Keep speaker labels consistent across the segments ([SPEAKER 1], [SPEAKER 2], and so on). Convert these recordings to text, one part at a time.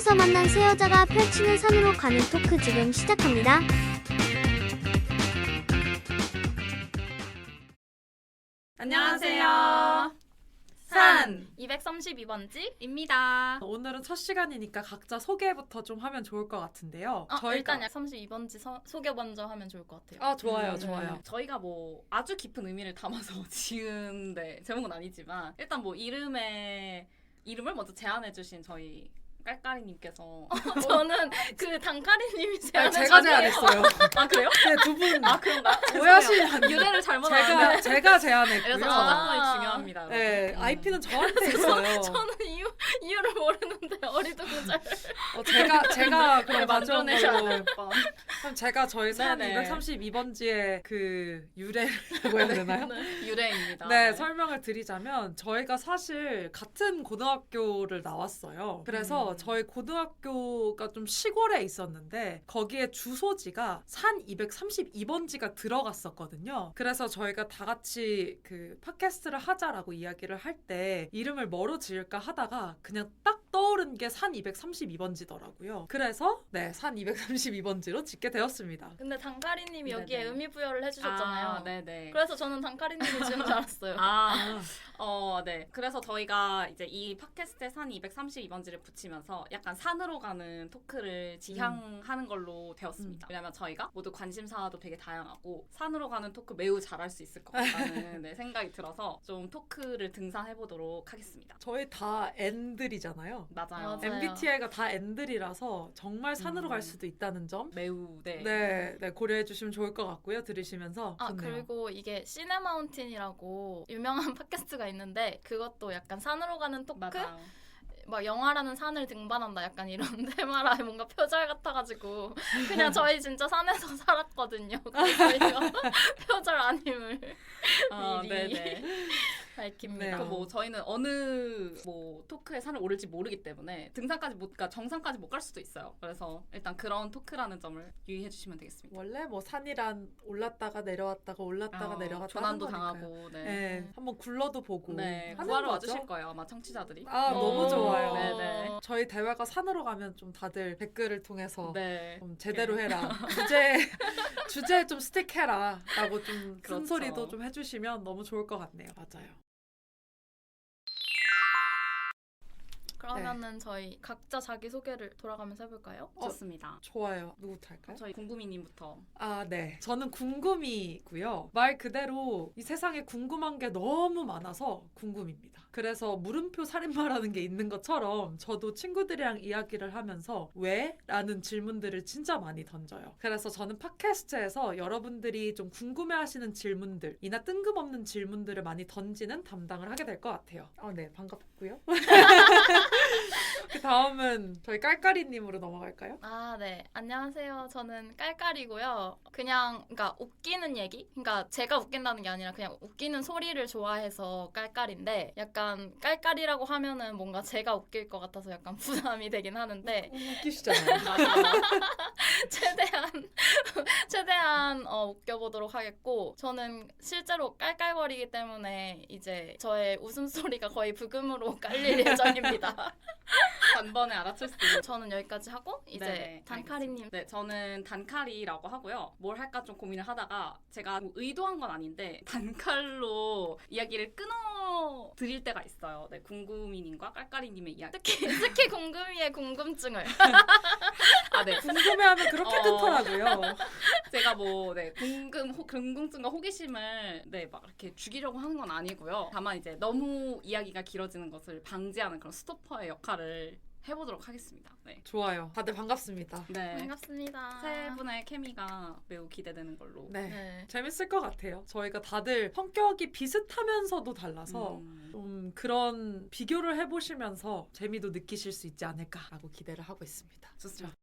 [SPEAKER 1] 산에서 만난 세 여자가 펼치는 산으로 가는 토크 지금 시작합니다.
[SPEAKER 2] 안녕하세요. 산
[SPEAKER 3] 232번지입니다.
[SPEAKER 2] 오늘은 첫 시간이니까 각자 소개부터 좀 하면 좋을 것 같은데요.
[SPEAKER 3] 일단 32번지 소개 먼저 하면 좋을 것 같아요.
[SPEAKER 2] 좋아요, 좋아요.
[SPEAKER 4] 저희가 뭐 아주 깊은 의미를 담아서 지은 제목은 아니지만 일단 뭐 이름을 먼저 제안해주신 저희 깔깔이님께서
[SPEAKER 3] 저는 그 단카리님이
[SPEAKER 2] 제가
[SPEAKER 3] 제안해주세요.
[SPEAKER 2] 제안했어요.
[SPEAKER 4] 아 그래요?
[SPEAKER 2] 네, 두 분
[SPEAKER 4] 그런가?
[SPEAKER 2] 오해하시면
[SPEAKER 4] 유래를 잘못 알았는데
[SPEAKER 2] 제가 제안했고요.
[SPEAKER 4] 그래서 저작권이 중요합니다.
[SPEAKER 2] 네,
[SPEAKER 4] 여러분.
[SPEAKER 2] IP는 저한테 있어요.
[SPEAKER 3] 저는 이유를 모르는데 어리둥절.
[SPEAKER 2] 제가 그럼 가져온
[SPEAKER 4] 만들어내셔야
[SPEAKER 2] 걸로.
[SPEAKER 4] 될 뻔.
[SPEAKER 2] 그럼 제가 저희 산
[SPEAKER 4] 네네.
[SPEAKER 2] 232번지의 그 유래라고 해야 되나요?
[SPEAKER 4] 유래입니다.
[SPEAKER 2] 네, 설명을 드리자면 저희가 사실 같은 고등학교를 나왔어요. 그래서 저희 고등학교가 좀 시골에 있었는데 거기에 주소지가 산 232번지가 들어갔었거든요. 그래서 저희가 다 같이 그 팟캐스트를 하자라고 이야기를 할 때 이름을 뭐로 지을까 하다가 그냥 딱 떠오른 게 산 232번지더라고요. 그래서 네, 산 232번지로 짓게 되었습니다.
[SPEAKER 3] 근데 단카리님이
[SPEAKER 4] 네네.
[SPEAKER 3] 여기에 의미 부여를 해주셨잖아요.
[SPEAKER 4] 네네.
[SPEAKER 3] 그래서 저는 단카리님이 지은 줄 알았어요.
[SPEAKER 4] 네. 그래서 저희가 이제 이 팟캐스트에 산 232번지를 붙이면서 약간 산으로 가는 토크를 지향하는 걸로 되었습니다. 왜냐면 저희가 모두 관심사도 되게 다양하고 산으로 가는 토크 매우 잘할 수 있을 것 같다는 생각이 들어서 좀 토크를 등산해보도록 하겠습니다.
[SPEAKER 2] 저희 다 N들이잖아요.
[SPEAKER 4] 맞아요.
[SPEAKER 3] 맞아요.
[SPEAKER 2] MBTI가 다 N들이라서 정말 산으로 갈 수도 있다는 점
[SPEAKER 4] 매우
[SPEAKER 2] 네, 고려해 주시면 좋을 것 같고요. 들으시면서 좋네요.
[SPEAKER 3] 그리고 이게 시네마운틴이라고 유명한 팟캐스트가 있는데 그것도 약간 산으로 가는 토크?
[SPEAKER 4] 맞아요.
[SPEAKER 3] 막 영화라는 산을 등반한다 약간 이런 테마라 뭔가 표절 같아가지고 그냥 저희 진짜 산에서 살았거든요. 그래서 이거 표절 아님을 미리
[SPEAKER 4] 네네.
[SPEAKER 3] 밝힙니다.
[SPEAKER 2] 네.
[SPEAKER 4] 뭐 저희는 어느 뭐 토크에 산을 오를지 모르기 때문에 등산까지 그러니까 정상까지 못 갈 수도 있어요. 그래서 일단 그런 토크라는 점을 유의해 주시면 되겠습니다.
[SPEAKER 2] 원래 뭐 산이란 올랐다가 내려왔다가 올랐다가 내려갔다가
[SPEAKER 4] 조난도
[SPEAKER 2] 하는 거니까요.
[SPEAKER 4] 당하고
[SPEAKER 2] 네, 한번 굴러도 보고 하는
[SPEAKER 4] 구하러
[SPEAKER 2] 거죠.
[SPEAKER 4] 와주실 거예요 아마 청취자들이.
[SPEAKER 2] 너무 좋아요.
[SPEAKER 4] 네네.
[SPEAKER 2] 저희 대화가 산으로 가면 좀 다들 댓글을 통해서
[SPEAKER 4] 네.
[SPEAKER 2] 좀 제대로 해라. 주제에 좀 스틱해라 라고 좀
[SPEAKER 4] 그렇죠.
[SPEAKER 2] 쓴소리도 좀 해주시면 너무 좋을 것 같네요. 맞아요.
[SPEAKER 3] 그러면은 저희 각자 자기 소개를 돌아가면서 해볼까요?
[SPEAKER 4] 좋습니다.
[SPEAKER 2] 좋아요. 누구부터 할까요?
[SPEAKER 4] 저희 궁금이님부터.
[SPEAKER 2] 네. 저는 궁금이고요. 말 그대로 이 세상에 궁금한 게 너무 많아서 궁금입니다. 그래서 물음표 살인마라는 게 있는 것처럼 저도 친구들이랑 이야기를 하면서 왜? 라는 질문들을 진짜 많이 던져요. 그래서 저는 팟캐스트에서 여러분들이 좀 궁금해하시는 질문들이나 뜬금없는 질문들을 많이 던지는 담당을 하게 될 것 같아요. 네. 반갑고요. 그 다음은 저희 깔깔이님으로 넘어갈까요?
[SPEAKER 3] 네. 안녕하세요. 저는 깔깔이고요. 그러니까 웃기는 얘기? 그러니까 제가 웃긴다는 게 아니라 그냥 웃기는 소리를 좋아해서 깔깔인데 약간 깔깔이라고 하면은 뭔가 제가 웃길 것 같아서 약간 부담이 되긴 하는데
[SPEAKER 2] 웃기시잖아요.
[SPEAKER 3] 최대한 웃겨보도록 하겠고 저는 실제로 깔깔거리기 때문에 이제 저의 웃음소리가 거의 부금으로 깔릴 예정입니다.
[SPEAKER 4] 단번에 알아챌 수도 있는.
[SPEAKER 3] 저는 여기까지 하고 이제
[SPEAKER 4] 네네,
[SPEAKER 3] 단카리님.
[SPEAKER 4] 네, 저는 단칼이라고 하고요. 뭘 할까 좀 고민을 하다가 제가 뭐 의도한 건 아닌데 단칼로 이야기를 끊어 드릴 때가 있어요. 네, 궁금이님과 깔깔이님의 이야기.
[SPEAKER 3] 특히 궁금이의 궁금증을.
[SPEAKER 4] 네.
[SPEAKER 2] 궁금해하면 그렇게 뜯더라고요.
[SPEAKER 4] 제가 궁금증과 호기심을 막 이렇게 죽이려고 하는 건 아니고요. 다만 이제 너무 이야기가 길어지는 것을 방지하는 그런 스토퍼의 역할을 해보도록 하겠습니다. 네.
[SPEAKER 2] 좋아요. 다들 반갑습니다.
[SPEAKER 4] 네.
[SPEAKER 3] 반갑습니다.
[SPEAKER 4] 세 분의 케미가 매우 기대되는 걸로.
[SPEAKER 2] 네. 재밌을 것 같아요. 저희가 다들 성격이 비슷하면서도 달라서 좀 그런 비교를 해보시면서 재미도 느끼실 수 있지 않을까라고 기대를 하고 있습니다.
[SPEAKER 4] 좋습니다.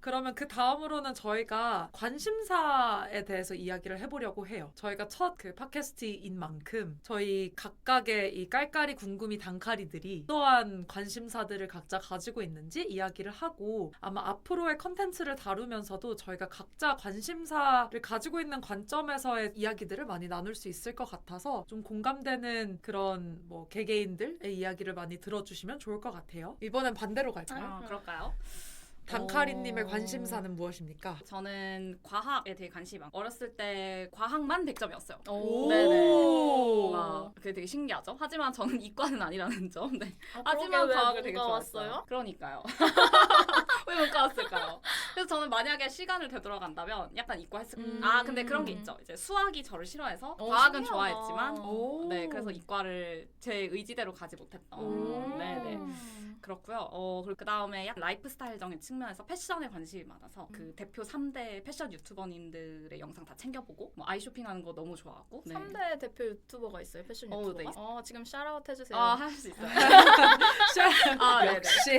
[SPEAKER 2] 그러면 그 다음으로는 저희가 관심사에 대해서 이야기를 해보려고 해요. 저희가 첫 그 팟캐스트인 만큼 저희 각각의 이 깔깔이 궁금이 단카리들이 어떠한 관심사들을 각자 가지고 있는지 이야기를 하고 아마 앞으로의 컨텐츠를 다루면서도 저희가 각자 관심사를 가지고 있는 관점에서의 이야기들을 많이 나눌 수 있을 것 같아서 좀 공감되는 그런 뭐 개개인들의 이야기를 많이 들어주시면 좋을 것 같아요. 이번엔 반대로 갈까요?
[SPEAKER 4] 그럴까요?
[SPEAKER 2] 단카리님의 관심사는 무엇입니까?
[SPEAKER 4] 저는 과학에 되게 관심이 많고 어렸을 때 과학만 100점이었어요.
[SPEAKER 3] 오.
[SPEAKER 4] 네네. 막 그게 되게 신기하죠. 하지만 저는 이과는 아니라는 점. 네. 하지만 과학을 되게 좋아했어요.
[SPEAKER 3] 왔어요?
[SPEAKER 4] 그러니까요. 왜 문과 왔을까요? 그래서 저는 만약에 시간을 되돌아간다면 약간 이과 했을 거예요. 아 근데 그런 게 있죠. 이제 수학이 저를 싫어해서 과학은
[SPEAKER 3] 신기하다.
[SPEAKER 4] 좋아했지만
[SPEAKER 2] 오.
[SPEAKER 4] 네 그래서 이과를 제 의지대로 가지 못했던.
[SPEAKER 2] 오.
[SPEAKER 4] 네네. 그렇고요. 그리고 그 다음에 약간 라이프스타일적인 측면에서 패션에 관심이 많아서 그 대표 3대 패션 유튜버님들의 영상 다 챙겨보고 뭐 아이쇼핑하는 거 너무 좋아하고. 네.
[SPEAKER 3] 3대 대표 유튜버가 있어요. 패션
[SPEAKER 4] 네.
[SPEAKER 3] 유튜버가? 지금 샤라웃 해주세요.
[SPEAKER 4] 할 수 있어요. 네네.
[SPEAKER 2] 역시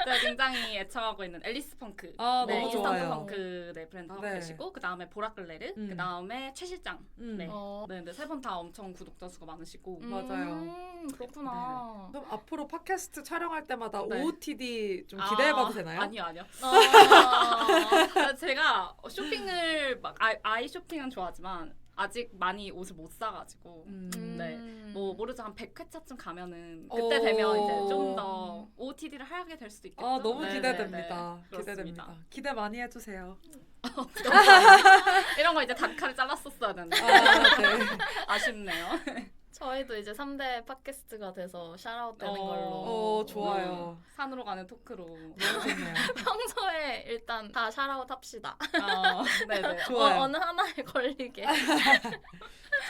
[SPEAKER 4] 제가 굉장히 애청하고 있는 앨리스 펑크.
[SPEAKER 2] 너무
[SPEAKER 4] 인스턴트
[SPEAKER 2] 좋아요.
[SPEAKER 4] 펑크 브랜드 하고
[SPEAKER 2] 네.
[SPEAKER 4] 계시고 그 다음에 보라클레르,
[SPEAKER 2] 음.
[SPEAKER 4] 그 다음에 최 실장. 네.
[SPEAKER 3] 어.
[SPEAKER 4] 네, 세 분 다 엄청 구독자 수가 많으시고.
[SPEAKER 2] 맞아요.
[SPEAKER 3] 그렇구나.
[SPEAKER 2] 그럼 앞으로 팟캐스트 촬영할 때마다
[SPEAKER 4] 네.
[SPEAKER 2] OOTD 좀 기대해봐도 되나요?
[SPEAKER 4] 아니요. 제가 쇼핑을 막 아이 쇼핑은 좋아하지만 아직 많이 옷을 못 사가지고 네. 뭐 모르죠. 한 100회차쯤 가면은 그때
[SPEAKER 2] 오.
[SPEAKER 4] 되면 이제 좀 더 OOTD를 하게 될 수도 있겠죠.
[SPEAKER 2] 너무
[SPEAKER 4] 네,
[SPEAKER 2] 기대됩니다.
[SPEAKER 4] 네, 네.
[SPEAKER 2] 기대됩니다.
[SPEAKER 4] 그렇습니다.
[SPEAKER 2] 기대 많이 해주세요.
[SPEAKER 4] 이런 거 이제 단칼에 잘랐었어야 되는데
[SPEAKER 2] 네.
[SPEAKER 4] 아쉽네요.
[SPEAKER 3] 저희도 이제 3대 팟캐스트가 돼서 샤라웃 되는 걸로.
[SPEAKER 2] 좋아요.
[SPEAKER 4] 산으로 가는 토크로.
[SPEAKER 2] 너무 좋네요.
[SPEAKER 3] 평소에 일단 다 샤라웃 합시다.
[SPEAKER 4] 네네.
[SPEAKER 2] 좋아요.
[SPEAKER 3] 어느 하나에 걸리게.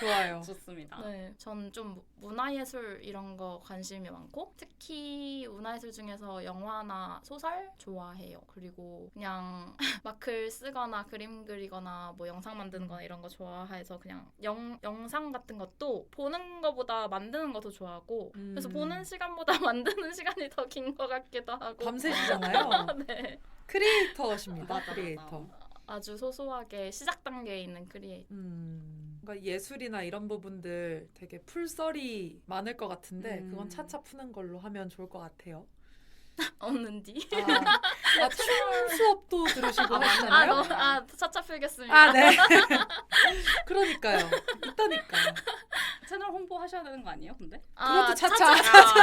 [SPEAKER 2] 좋아요.
[SPEAKER 4] 좋습니다.
[SPEAKER 3] 네, 전 좀 문화예술 이런 거 관심이 많고 특히 문화예술 중에서 영화나 소설 좋아해요. 그리고 그냥 막 글 쓰거나 그림 그리거나 뭐 영상 만드는 거나 이런 거 좋아해서 그냥 영상 같은 것도 보는 거보다 만드는 거 더 좋아하고 그래서 보는 시간보다 만드는 시간이 더 긴 것 같기도 하고
[SPEAKER 2] 밤새시잖아요.
[SPEAKER 3] 네.
[SPEAKER 2] 크리에이터십니다.
[SPEAKER 4] 맞아.
[SPEAKER 2] 크리에이터.
[SPEAKER 3] 아주 소소하게 시작 단계에 있는 크리에이터.
[SPEAKER 2] 그러니까 예술이나 이런 부분들 되게 풀썰이 많을 것 같은데 그건 차차 푸는 걸로 하면 좋을 것 같아요.
[SPEAKER 3] 없는디?
[SPEAKER 2] 춤 수업도 들으시고 하시잖아요.
[SPEAKER 3] 차차 풀겠습니다.
[SPEAKER 2] 네. 그러니까요. 있다니까요.
[SPEAKER 4] 채널 홍보하셔야 되는 거 아니에요? 근데?
[SPEAKER 2] 그것도 차차.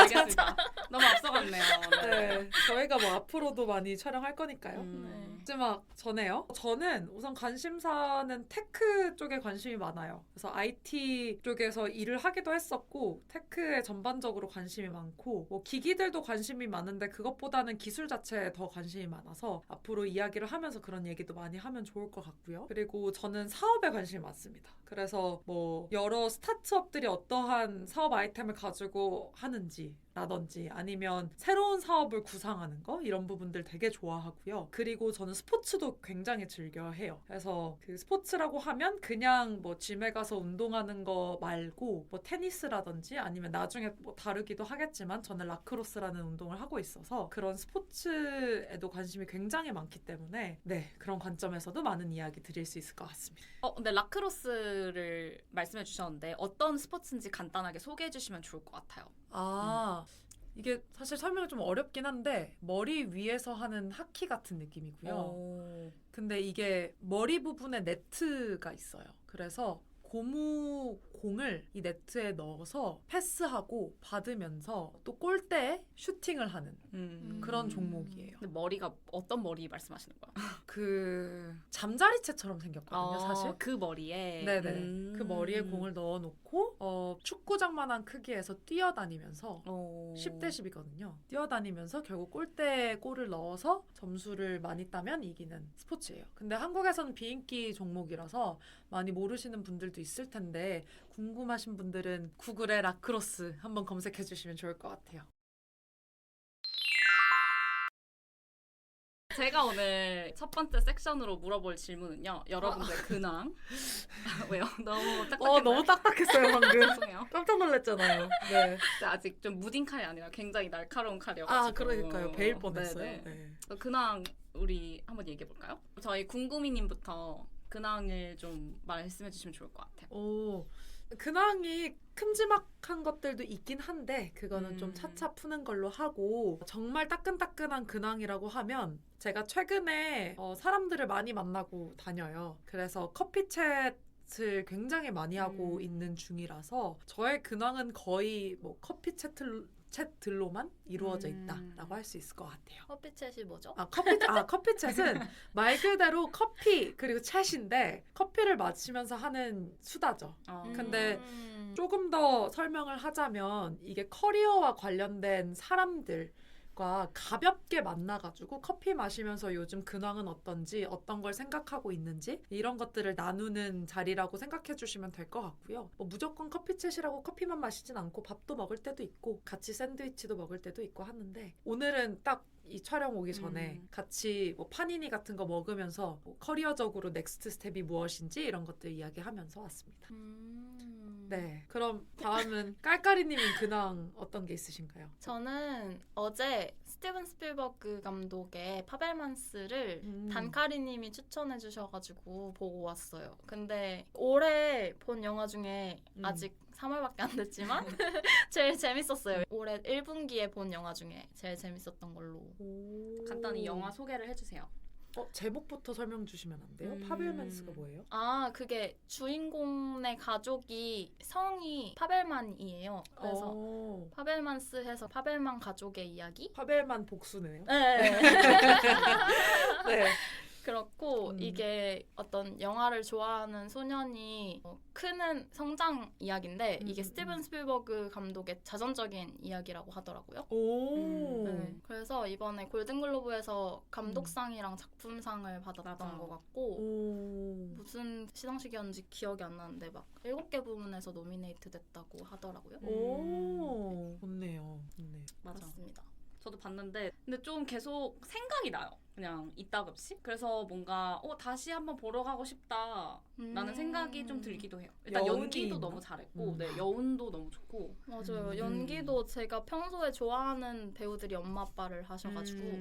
[SPEAKER 4] 알겠습니다. 너무 앞서갔네요.
[SPEAKER 2] 네. 저희가 뭐 앞으로도 많이 촬영할 거니까요.
[SPEAKER 3] 네.
[SPEAKER 2] 마지막 전에요. 저는 우선 관심사는 테크 쪽에 관심이 많아요. 그래서 IT 쪽에서 일을 하기도 했었고 테크에 전반적으로 관심이 많고 뭐 기기들도 관심이 많은데 그것보다는 기술 자체에 더 관심이 많아서 앞으로 이야기를 하면서 그런 얘기도 많이 하면 좋을 것 같고요. 그리고 저는 사업에 관심이 많습니다. 그래서 뭐 여러 스타트업들이 어떠한 사업 아이템을 가지고 하는지 라든지 아니면 새로운 사업을 구상하는 거 이런 부분들 되게 좋아하고요. 그리고 저는 스포츠도 굉장히 즐겨 해요. 그래서 그 스포츠라고 하면 그냥 뭐 짐에 가서 운동하는 거 말고 뭐 테니스라든지 아니면 나중에 뭐 다루기도 하겠지만 저는 라크로스라는 운동을 하고 있어서 그런 스포츠에도 관심이 굉장히 많기 때문에 네 그런 관점에서도 많은 이야기 드릴 수 있을 것 같습니다.
[SPEAKER 4] 근데 라크로스를 말씀해 주셨는데 어떤 스포츠인지 간단하게 소개해 주시면 좋을 것 같아요.
[SPEAKER 2] 이게 사실 설명이 좀 어렵긴 한데 머리 위에서 하는 하키 같은 느낌이고요. 근데 이게 머리 부분에 네트가 있어요. 그래서 고무 공을 이 네트에 넣어서 패스하고 받으면서 또 골대에 슈팅을 하는 그런 종목이에요.
[SPEAKER 4] 근데 머리가 어떤 머리 말씀하시는 거예요?
[SPEAKER 2] 그 잠자리채처럼 생겼거든요, 사실.
[SPEAKER 4] 그 머리에?
[SPEAKER 2] 네네. 그 머리에 공을 넣어놓고 축구장만한 크기에서 뛰어다니면서 10대 10이거든요. 뛰어다니면서 결국 골대에 골을 넣어서 점수를 많이 따면 이기는 스포츠예요. 근데 한국에서는 비인기 종목이라서 많이 모르시는 분들도 있을 텐데 궁금하신 분들은 구글에 라크로스 한번 검색해 주시면 좋을 것 같아요.
[SPEAKER 4] 제가 오늘 첫 번째 섹션으로 물어볼 질문은요. 여러분들 근황. 왜요? 너무 딱딱했나요?
[SPEAKER 2] 너무 딱딱했어요 방금.
[SPEAKER 4] 죄송해요.
[SPEAKER 2] 깜짝 놀랐잖아요. 네.
[SPEAKER 4] 근데 아직 좀 무딘 칼이 아니라 굉장히 날카로운 칼이어가지고.
[SPEAKER 2] 아 그러니까요. 베일 뻔했어요.
[SPEAKER 4] 네네.
[SPEAKER 2] 네.
[SPEAKER 4] 근황 우리 한번 얘기해 볼까요? 저희 궁금이님부터 근황을 좀 말씀해 주시면 좋을 것 같아요.
[SPEAKER 2] 오, 근황이 큼지막한 것들도 있긴 한데 그거는 좀 차차 푸는 걸로 하고 정말 따끈따끈한 근황이라고 하면 제가 최근에 사람들을 많이 만나고 다녀요. 그래서 커피 챗을 굉장히 많이 하고 있는 중이라서 저의 근황은 거의 뭐 커피 챗들로만 이루어져 있다라고 할 수 있을 것 같아요.
[SPEAKER 3] 커피챗이 뭐죠?
[SPEAKER 2] 커피 챗은 말 그대로 커피 그리고 챗인데 커피를 마시면서 하는 수다죠. 근데 조금 더 설명을 하자면 이게 커리어와 관련된 사람들과 가볍게 만나가지고 커피 마시면서 요즘 근황은 어떤지 어떤 걸 생각하고 있는지 이런 것들을 나누는 자리라고 생각해 주시면 될 것 같고요. 뭐 무조건 커피챗이라고 커피만 마시진 않고 밥도 먹을 때도 있고 같이 샌드위치도 먹을 때도 있고 하는데 오늘은 딱 이 촬영 오기 전에 같이 뭐 파니니 같은 거 먹으면서 뭐 커리어적으로 넥스트 스텝이 무엇인지 이런 것들 이야기하면서 왔습니다. 네, 그럼 다음은 깔깔이님은 근황 어떤 게 있으신가요?
[SPEAKER 3] 저는 어제 스티븐 스필버그 감독의 파벨만스를 단카리님이 추천해 주셔가지고 보고 왔어요. 근데 올해 본 영화 중에 아직 3월밖에 안 됐지만 제일 재밌었어요. 올해 1분기에 본 영화 중에 제일 재밌었던 걸로.
[SPEAKER 4] 간단히 영화 소개를 해주세요.
[SPEAKER 2] 제목부터 설명 주시면 안 돼요? 파벨만스가 뭐예요?
[SPEAKER 3] 아, 그게 주인공의 가족이 성이 파벨만이에요. 그래서 파벨만스 해서 파벨만 가족의 이야기?
[SPEAKER 2] 파벨만 복수네요.
[SPEAKER 3] 네.
[SPEAKER 2] 네.
[SPEAKER 3] 그렇고 이게 어떤 영화를 좋아하는 소년이 크는 성장 이야기인데 이게 스티븐 스필버그 감독의 자전적인 이야기라고 하더라고요. 네. 그래서 이번에 골든글로브에서 감독상이랑 작품상을 받았던 것 같고 무슨 시상식이었는지 기억이 안 나는데 막 7개 부문에서 노미네이트 됐다고 하더라고요.
[SPEAKER 2] 오, 좋네요.
[SPEAKER 3] 맞습니다.
[SPEAKER 4] 저도 봤는데 근데 좀 계속 생각이 나요. 그냥 이따금씩. 그래서 뭔가 다시 한번 보러 가고 싶다라는 생각이 좀 들기도 해요. 일단 연기도 너무 잘했고 네, 여운도 너무 좋고.
[SPEAKER 3] 맞아요. 연기도 제가 평소에 좋아하는 배우들이 엄마 아빠를 하셔가지고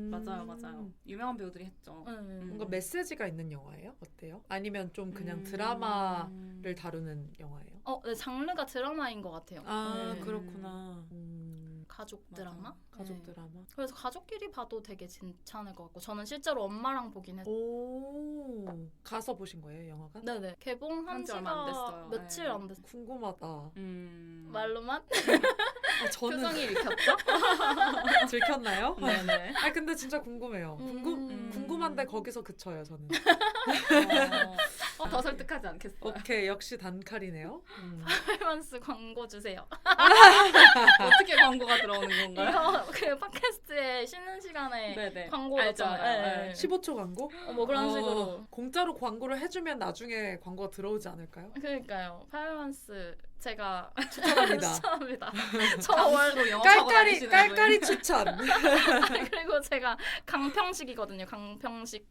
[SPEAKER 4] 맞아요. 유명한 배우들이 했죠.
[SPEAKER 2] 뭔가 메시지가 있는 영화예요? 어때요? 아니면 좀 그냥 드라마를 다루는 영화예요?
[SPEAKER 3] 네, 장르가 드라마인 것 같아요.
[SPEAKER 2] 아,
[SPEAKER 3] 네.
[SPEAKER 2] 그렇구나.
[SPEAKER 3] 가족 드라마?
[SPEAKER 2] 가족
[SPEAKER 3] 네.
[SPEAKER 2] 드라마.
[SPEAKER 3] 그래서 가족끼리 봐도 되게 괜찮을 것 같고 저는 실제로 엄마랑 보긴 했어요.
[SPEAKER 2] 오, 가서 보신 거예요, 영화관?
[SPEAKER 3] 네네. 개봉한
[SPEAKER 4] 한지 얼마 안
[SPEAKER 3] 지가
[SPEAKER 4] 됐어요.
[SPEAKER 3] 며칠 안 됐어요.
[SPEAKER 2] 궁금하다.
[SPEAKER 3] 말로만?
[SPEAKER 2] 저는
[SPEAKER 4] 표정이 읽혔죠?
[SPEAKER 2] 들켰나요?
[SPEAKER 4] 네네.
[SPEAKER 2] 근데 진짜 궁금해요. 궁금한데 거기서 그쳐요, 저는.
[SPEAKER 4] 더 설득하지 않겠어요.
[SPEAKER 2] 오케이, 역시 단칼이네요.
[SPEAKER 3] 파벨만스 광고 주세요.
[SPEAKER 4] 어떻게 광고가 들어오는 건가요?
[SPEAKER 3] 이거 그 팟캐스트에 쉬는 시간에
[SPEAKER 4] 네네.
[SPEAKER 3] 광고
[SPEAKER 4] 알죠,
[SPEAKER 3] 넣잖아요.
[SPEAKER 4] 알죠.
[SPEAKER 2] 15초 광고?
[SPEAKER 3] 뭐 그런 식으로.
[SPEAKER 2] 공짜로 광고를 해주면 나중에 광고가 들어오지 않을까요?
[SPEAKER 3] 그러니까요. 파벨만스 제가
[SPEAKER 2] 추천합니다.
[SPEAKER 3] 추천합니다. 저 원래
[SPEAKER 4] 강수로 영어 차고 다니시는 분.
[SPEAKER 2] 깔깔이 추천.
[SPEAKER 3] 그리고 제가 강평식이거든요. 강평식.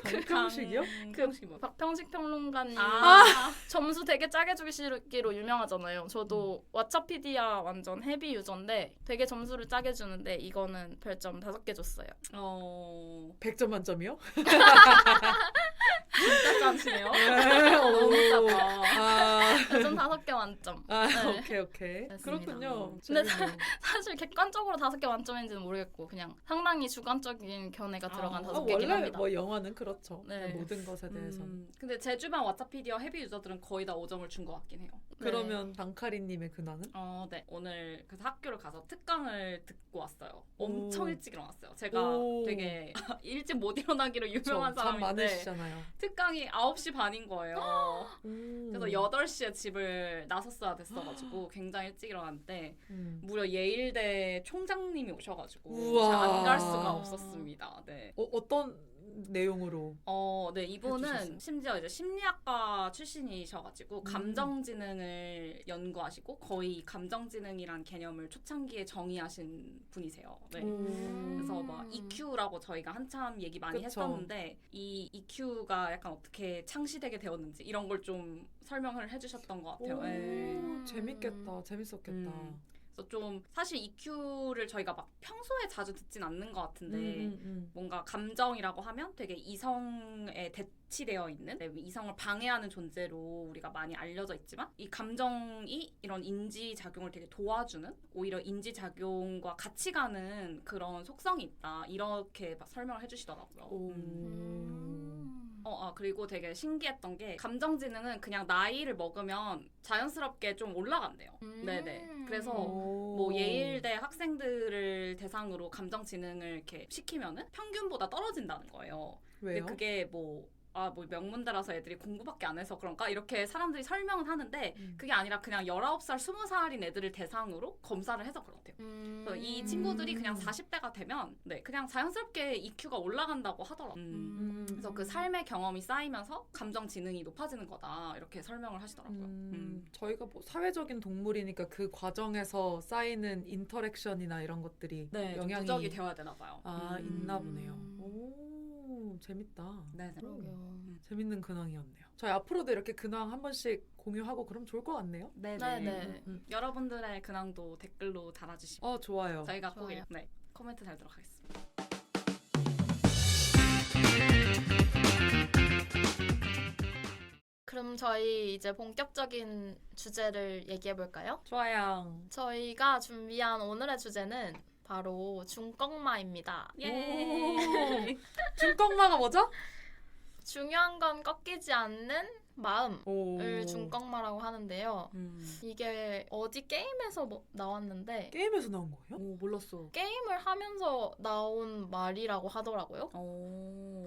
[SPEAKER 2] 강평식이요?
[SPEAKER 4] 강평식이 뭐죠?
[SPEAKER 3] 박평식 평론가님
[SPEAKER 4] 아.
[SPEAKER 3] 점수 되게 짜게 주기로 유명하잖아요. 저도 왓챠피디아 완전 헤비 유저인데 되게 점수를 짜게 주는데 이거는 별점 5개 줬어요.
[SPEAKER 2] 100점 만점이요?
[SPEAKER 4] 진짜 짠치네요.
[SPEAKER 2] 너무
[SPEAKER 4] 짜다.
[SPEAKER 3] 별점 5개 만점. 네.
[SPEAKER 2] 오케이.
[SPEAKER 3] 맞습니다.
[SPEAKER 2] 그렇군요.
[SPEAKER 3] 근데
[SPEAKER 2] 재밌네요.
[SPEAKER 3] 사실 객관적으로 5개 만점인지는 모르겠고 그냥 상당히 주관적인 견해가 들어간 5개긴
[SPEAKER 2] 원래
[SPEAKER 3] 합니다.
[SPEAKER 2] 뭐 영화는 그렇죠.
[SPEAKER 3] 네.
[SPEAKER 2] 모든 것에 대해서는.
[SPEAKER 4] 근데 제 주변 왓챠피디어 헤비 유저들은 거의 다 5점을 준 것 같긴 해요.
[SPEAKER 2] 그러면 단카리님의 근황은?
[SPEAKER 4] 네. 오늘 그래서 학교를 가서 특강을 듣고 왔어요. 엄청 일찍 일어났어요. 제가 되게 일찍 못 일어나기로 유명한
[SPEAKER 2] 잠
[SPEAKER 4] 사람인데
[SPEAKER 2] 많으시잖아요.
[SPEAKER 4] 특강이 9시 반인 거예요. 그래서 8시에 집을 나섰어야
[SPEAKER 2] 아.
[SPEAKER 4] 됐어가지고 굉장히 일찍 일어났는데 무려 예일대 총장님이 오셔가지고
[SPEAKER 2] 우와.
[SPEAKER 4] 안 갈 수가 없었습니다. 네.
[SPEAKER 2] 어떤 내용으로.
[SPEAKER 4] 네, 이분은
[SPEAKER 2] 해주셨어요.
[SPEAKER 4] 심지어 이제 심리학과 출신이셔가지고 감정지능을 연구하시고 거의 감정지능이란 개념을 초창기에 정의하신 분이세요. 네. 그래서 막 EQ라고 저희가 한참 얘기 많이
[SPEAKER 2] 그쵸.
[SPEAKER 4] 했었는데 이 EQ가 약간 어떻게 창시되게 되었는지 이런 걸 좀 설명을 해주셨던 것 같아요.
[SPEAKER 2] 오,
[SPEAKER 4] 네.
[SPEAKER 2] 재밌겠다. 재밌었겠다.
[SPEAKER 4] 그래서 좀 사실 EQ를 저희가 막 평소에 자주 듣진 않는 것 같은데 뭔가 감정이라고 하면 되게 이성에 대치되어 있는 이성을 방해하는 존재로 우리가 많이 알려져 있지만 이 감정이 이런 인지작용을 되게 도와주는 오히려 인지작용과 같이 가는 그런 속성이 있다 이렇게 막 설명을 해주시더라고요.
[SPEAKER 2] 오.
[SPEAKER 4] 그리고 되게 신기했던 게 감정지능은 그냥 나이를 먹으면 자연스럽게 좀 올라간대요. 네네. 그래서 뭐 예일대 학생들을 대상으로 감정지능을 이렇게 시키면은 평균보다 떨어진다는 거예요.
[SPEAKER 2] 왜요?
[SPEAKER 4] 근데 그게 뭐 명문대라서 애들이 공부밖에 안 해서 그런가? 이렇게 사람들이 설명은 하는데 그게 아니라 그냥 19살, 20살인 애들을 대상으로 검사를 해서 그렇대요. 그래서 이 친구들이 그냥 40대가 되면 그냥 자연스럽게 EQ가 올라간다고 하더라고요. 그래서 그 삶의 경험이 쌓이면서 감정 지능이 높아지는 거다 이렇게 설명을 하시더라고요.
[SPEAKER 2] 저희가 뭐 사회적인 동물이니까 그 과정에서 쌓이는 인터랙션이나 이런 것들이 영향이
[SPEAKER 4] 누적이 되어야 되나 봐요.
[SPEAKER 2] 있나 보네요. 오, 재밌다.
[SPEAKER 4] 네.
[SPEAKER 3] 그러게요.
[SPEAKER 2] 재밌는 근황이었네요. 저희 앞으로도 이렇게 근황 한 번씩 공유하고 그럼 좋을 것 같네요.
[SPEAKER 3] 네네.
[SPEAKER 4] 여러분들의 근황도 댓글로 달아주시면
[SPEAKER 2] 좋아요.
[SPEAKER 4] 저희가 꼭
[SPEAKER 3] 좋아요.
[SPEAKER 4] 코멘트 달도록 하겠습니다.
[SPEAKER 3] 그럼 저희 이제 본격적인 주제를 얘기해 볼까요?
[SPEAKER 2] 좋아요.
[SPEAKER 3] 저희가 준비한 오늘의 주제는 바로 중꺾마입니다.
[SPEAKER 4] 예.
[SPEAKER 2] 중꺾마가 뭐죠?
[SPEAKER 3] 중요한 건 꺾이지 않는 마음을
[SPEAKER 2] 오.
[SPEAKER 3] 중꺾마라고 하는데요. 이게 어디 게임에서 나왔는데
[SPEAKER 2] 게임에서 나온 거예요?
[SPEAKER 4] 오, 몰랐어.
[SPEAKER 3] 게임을 하면서 나온 말이라고 하더라고요.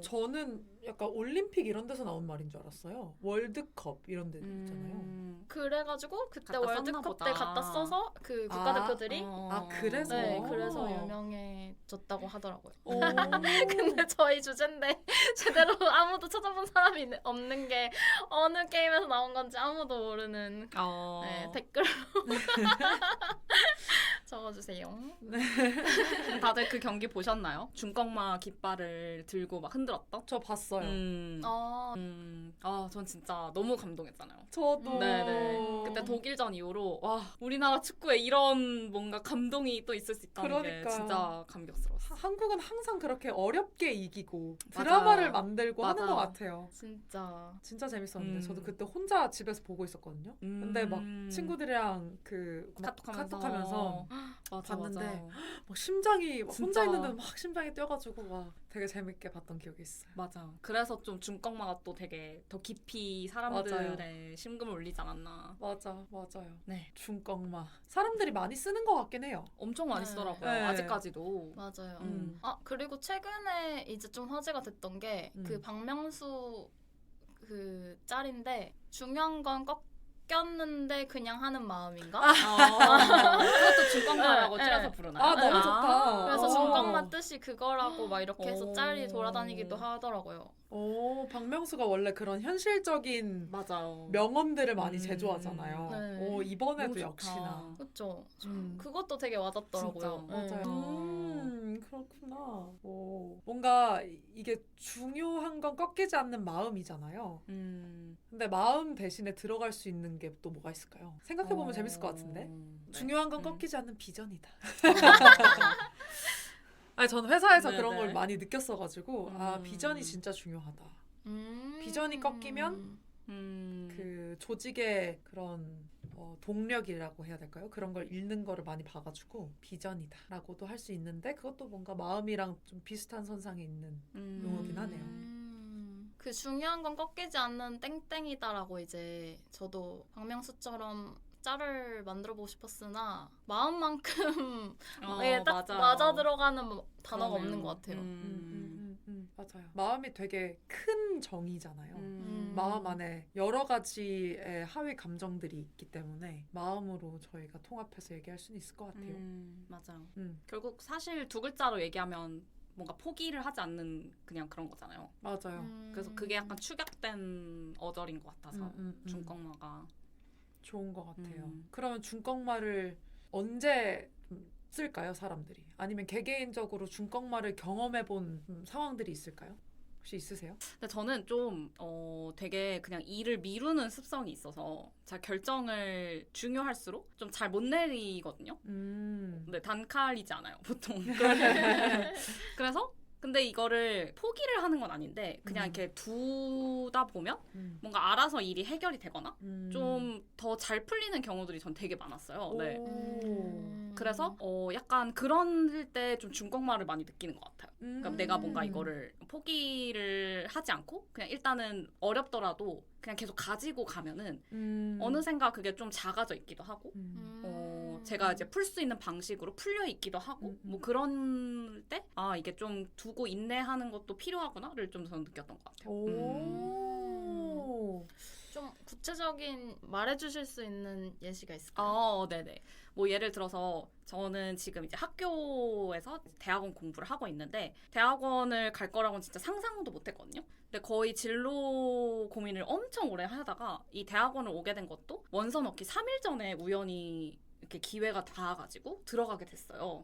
[SPEAKER 2] 저는 약간 올림픽 이런 데서 나온 말인 줄 알았어요. 월드컵 이런 데 있잖아요.
[SPEAKER 3] 그래가지고 그때
[SPEAKER 4] 갖다 썼나
[SPEAKER 3] 월드컵
[SPEAKER 4] 보다.
[SPEAKER 3] 때 갖다 써서 그 국가대표들이
[SPEAKER 2] 그래서?
[SPEAKER 3] 네, 그래서 유명해졌다고 하더라고요.
[SPEAKER 2] 오.
[SPEAKER 3] 근데 저희 주제인데 제대로 아무도 찾아본 사람이 없는 게 어느 게임에서 나온 건지 아무도 모르는 댓글로 적어주세요.
[SPEAKER 4] 다들 그 경기 보셨나요? 중꺾마 깃발을 들고 막 흔들었던?
[SPEAKER 2] 저 봤어요.
[SPEAKER 4] 전 진짜 너무 감동했잖아요.
[SPEAKER 2] 저도.
[SPEAKER 4] 네네. 그때 독일전 이후로 와 우리나라 축구에 이런 뭔가 감동이 또 있을 수 있다는 게
[SPEAKER 2] 그러니까요.
[SPEAKER 4] 진짜 감격스러웠어.
[SPEAKER 2] 한국은 항상 그렇게 어렵게 이기고
[SPEAKER 4] 맞아요.
[SPEAKER 2] 드라마를 만들고 하는
[SPEAKER 4] 맞아.
[SPEAKER 2] 것 같아요.
[SPEAKER 3] 진짜
[SPEAKER 2] 재밌었는데 저도 그때 혼자 집에서 보고 있었거든요. 근데 막 친구들이랑 막 카톡하면서 봤는데 막 심장이 막 혼자
[SPEAKER 4] 진짜.
[SPEAKER 2] 있는데 막 심장이 뛰어가지고 막 되게 재밌게 봤던 기억이 있어요.
[SPEAKER 4] 맞아. 그래서 좀 중꺾마가 또 되게 더 깊이 사람들의 심금을 울리지 않았나.
[SPEAKER 2] 맞아요.
[SPEAKER 4] 네.
[SPEAKER 2] 중꺾마 사람들이 많이 쓰는 것 같긴 해요.
[SPEAKER 4] 엄청 많이
[SPEAKER 3] 네.
[SPEAKER 4] 쓰더라고요.
[SPEAKER 2] 네.
[SPEAKER 4] 아직까지도.
[SPEAKER 3] 맞아요. 그리고 최근에 이제 좀 화제가 됐던 게 그 박명수 그 짤인데 중요한 건 꺾였는데 그냥 하는 마음인가?
[SPEAKER 4] 그것도 중꺾마라고
[SPEAKER 3] 네.
[SPEAKER 4] 줄여서 부르나요?
[SPEAKER 2] 너무 좋다.
[SPEAKER 3] 그래서 중꺾마 뜻이 그거라고 막 이렇게 해서 짤이 돌아다니기도 하더라고요.
[SPEAKER 2] 박명수가 원래 그런 현실적인
[SPEAKER 4] 맞아요.
[SPEAKER 2] 명언들을 많이 제조하잖아요.
[SPEAKER 3] 네.
[SPEAKER 2] 이번에도
[SPEAKER 4] 너무
[SPEAKER 2] 역시나.
[SPEAKER 3] 그렇죠.
[SPEAKER 2] 음.
[SPEAKER 3] 그것도 되게 와닿더라고요.
[SPEAKER 4] 진짜.
[SPEAKER 3] 네.
[SPEAKER 2] 맞아요. 그렇구나. 뭔가 이게 중요한 건 꺾이지 않는 마음이잖아요. 근데 마음 대신에 들어갈 수 있는 게 또 뭐가 있을까요? 생각해보면 재밌을 것 같은데.
[SPEAKER 4] 네.
[SPEAKER 2] 중요한 건 꺾이지 않는 비전이다. 아니, 저는 회사에서 그런 걸 많이 느꼈어가지고 비전이 진짜 중요하다. 비전이 꺾이면 그 조직의 그런 동력이라고 해야 될까요? 그런 걸 잃는 거를 많이 봐가지고 비전이다라고도 할 수 있는데 그것도 뭔가 마음이랑 좀 비슷한 선상에 있는 용어긴 하네요.
[SPEAKER 3] 그 중요한 건 꺾이지 않는 땡땡이다라고 이제 저도 박명수처럼 짤을 만들어보고 싶었으나 마음만큼 딱 맞아 들어가는 단어가 없는 것 같아요.
[SPEAKER 2] 맞아요. 마음이 되게 큰 정의잖아요. 마음 안에 여러 가지의 하위 감정들이 있기 때문에 마음으로 저희가 통합해서 얘기할 수는 있을 것 같아요.
[SPEAKER 4] 맞아요. 결국 사실 두 글자로 얘기하면 뭔가 포기를 하지 않는 그냥 그런 거잖아요.
[SPEAKER 2] 맞아요.
[SPEAKER 4] 그래서 그게 약간 축약된 어절인 것 같아서 중꺾마가
[SPEAKER 2] 좋은 것 같아요. 그러면 중꺾마를 언제 쓸까요, 사람들이? 아니면 개개인적으로 중꺾마를 경험해본 상황들이 있을까요? 혹시 있으세요?
[SPEAKER 4] 근데 저는 좀 되게 그냥 일을 미루는 습성이 있어서 잘 결정을 중요할수록 좀 잘 못 내리거든요. 근데 단칼이지 않아요, 보통. 그래서 근데 이거를 포기를 하는 건 아닌데 그냥 이렇게 두다 보면 뭔가 알아서 일이 해결이 되거나 좀 더 잘 풀리는 경우들이 전 되게 많았어요. 네. 그래서 약간 그런 때 좀 중꺾마를 많이 느끼는 것 같아요. 그러니까 내가 뭔가 이거를 포기를 하지 않고 그냥 일단은 어렵더라도 그냥 계속 가지고 가면은 어느샌가 그게 좀 작아져 있기도 하고 제가 이제 풀 수 있는 방식으로 풀려 있기도 하고 뭐 그런 때 아 이게 좀 두고 인내하는 것도 필요하구나를 좀 저는 느꼈던 것 같아요.
[SPEAKER 3] 좀 구체적인 말해주실 수 있는 예시가 있을까요?
[SPEAKER 4] 네네. 뭐 예를 들어서 저는 지금 이제 학교에서 대학원 공부를 하고 있는데 대학원을 갈 거라고는 진짜 상상도 못 했거든요. 근데 거의 진로 고민을 엄청 오래 하다가 이 대학원을 오게 된 것도 원서 넣기 3일 전에 우연히 이렇게 기회가 닿아가지고 들어가게 됐어요.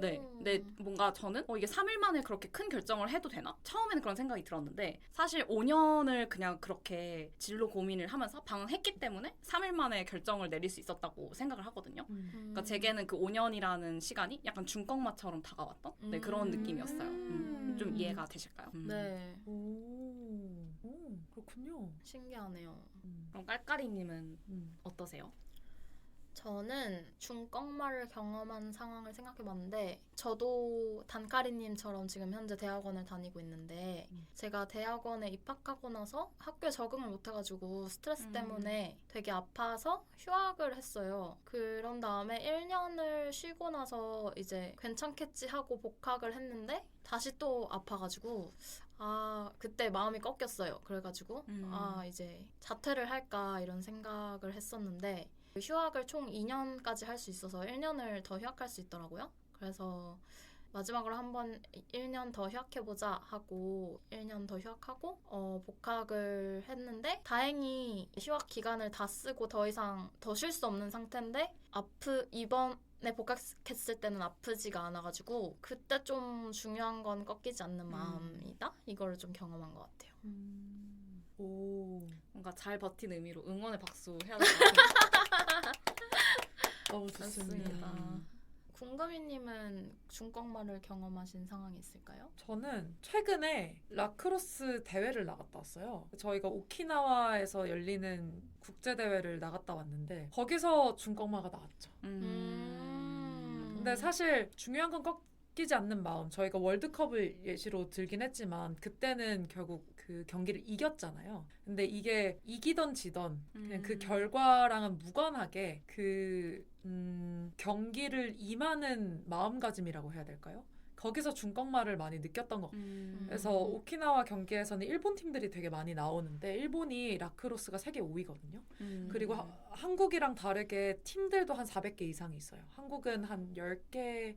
[SPEAKER 4] 네. 근데 뭔가 저는 이게 3일 만에 그렇게 큰 결정을 해도 되나? 처음에는 그런 생각이 들었는데 사실 5년을 그냥 그렇게 진로 고민을 하면서 방황했기 때문에 3일 만에 결정을 내릴 수 있었다고 생각을 하거든요. 그러니까 제게는 그 5년이라는 시간이 약간 중꺾마처럼 다가왔던 네, 그런 느낌이었어요. 좀 이해가 되실까요?
[SPEAKER 3] 네.
[SPEAKER 2] 그렇군요.
[SPEAKER 3] 신기하네요.
[SPEAKER 4] 그럼 깔깔이님은 어떠세요?
[SPEAKER 3] 저는 중꺾마를 경험한 상황을 생각해봤는데 저도 단카리님처럼 지금 현재 대학원을 다니고 있는데 제가 대학원에 입학하고 나서 학교에 적응을 못해가지고 스트레스 때문에 되게 아파서 휴학을 했어요. 그런 다음에 1년을 쉬고 나서 이제 괜찮겠지 하고 복학을 했는데 다시 또 아파가지고 그때 마음이 꺾였어요. 그래가지고 이제 자퇴를 할까 이런 생각을 했었는데 휴학을 총 2년까지 할 수 있어서 1년을 더 휴학할 수 있더라고요. 그래서 마지막으로 한번 1년 더 휴학해보자 하고 1년 더 휴학하고 복학을 했는데 다행히 휴학 기간을 다 쓰고 더 이상 더 쉴 수 없는 상태인데 이번에 복학했을 때는 아프지가 않아가지고 그때 좀 중요한 건 꺾이지 않는 마음이다? 이거를 좀 경험한 것 같아요.
[SPEAKER 4] 뭔가 잘 버틴 의미로 응원의 박수 해야 될 것 같아요.
[SPEAKER 2] 너무 좋습니다.
[SPEAKER 3] 궁금이님은 중꺾마를 경험하신 상황이 있을까요?
[SPEAKER 2] 저는 최근에 라크로스 대회를 나갔다 왔어요. 저희가 오키나와에서 열리는 국제대회를 나갔다 왔는데 거기서 중꺾마가 나왔죠. 근데 사실 중요한 건 꺾이지 않는 마음. 저희가 월드컵을 예시로 들긴 했지만 그때는 결국 그 경기를 이겼잖아요. 근데 이게 이기던 지던 그냥 그 결과랑은 무관하게 그 경기를 임하는 마음가짐이라고 해야 될까요? 거기서 중꺾마를 많이 느꼈던 것 같아요. 그래서 오키나와 경기에서는 일본 팀들이 되게 많이 나오는데 일본이 라크로스가 세계 5위거든요. 그리고 한국이랑 다르게 팀들도 한 400개 이상이 있어요. 한국은 한 10개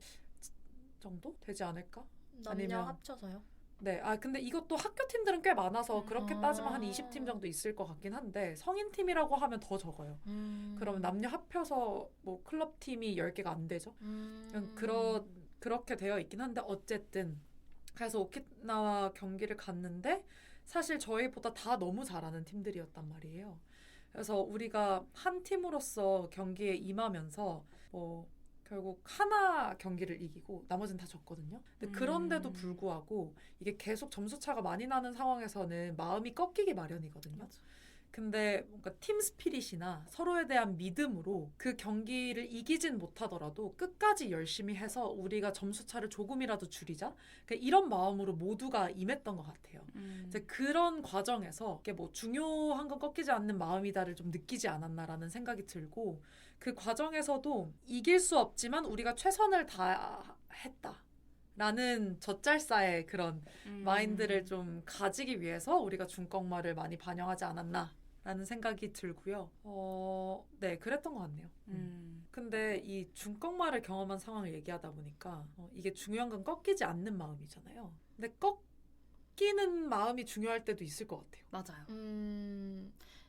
[SPEAKER 2] 정도 되지 않을까?
[SPEAKER 3] 남녀 합쳐서요?
[SPEAKER 2] 네, 근데 이것도 학교 팀들은 꽤 많아서 그렇게 따지면 한 20팀 정도 있을 것 같긴 한데 성인 팀이라고 하면 더 적어요. 그러면 남녀 합쳐서 뭐 클럽 팀이 10개가 안 되죠. 그렇게 되어 있긴 한데 어쨌든 그래서 오키나와 경기를 갔는데 사실 저희보다 다 너무 잘하는 팀들이었단 말이에요. 그래서 우리가 한 팀으로서 경기에 임하면서 결국 하나 경기를 이기고 나머지는 다 졌거든요. 근데 그런데도 불구하고 이게 계속 점수차가 많이 나는 상황에서는 마음이 꺾이기 마련이거든요.
[SPEAKER 3] 맞아.
[SPEAKER 2] 근데 뭔가 팀 스피릿이나 서로에 대한 믿음으로 그 경기를 이기진 못하더라도 끝까지 열심히 해서 우리가 점수차를 조금이라도 줄이자. 그러니까 이런 마음으로 모두가 임했던 것 같아요. 이제 그런 과정에서 이게 뭐 중요한 건 꺾이지 않는 마음이다를 좀 느끼지 않았나라는 생각이 들고 그 과정에서도 이길 수 없지만 우리가 최선을 다했다. 라는 젖잘싸의 그런 마인드를 좀 가지기 위해서 우리가 중꺾마를 많이 반영하지 않았나라는 라는 생각이 들고요. 네, 그랬던 것 같네요. 근데 이 중꺾마를 경험한 상황을 얘기하다 보니까 이게 중요한 건 꺾이지 않는 마음이잖아요. 근데 꺾이는 마음이 중요할 때도 있을 것 같아요.
[SPEAKER 4] 맞아요.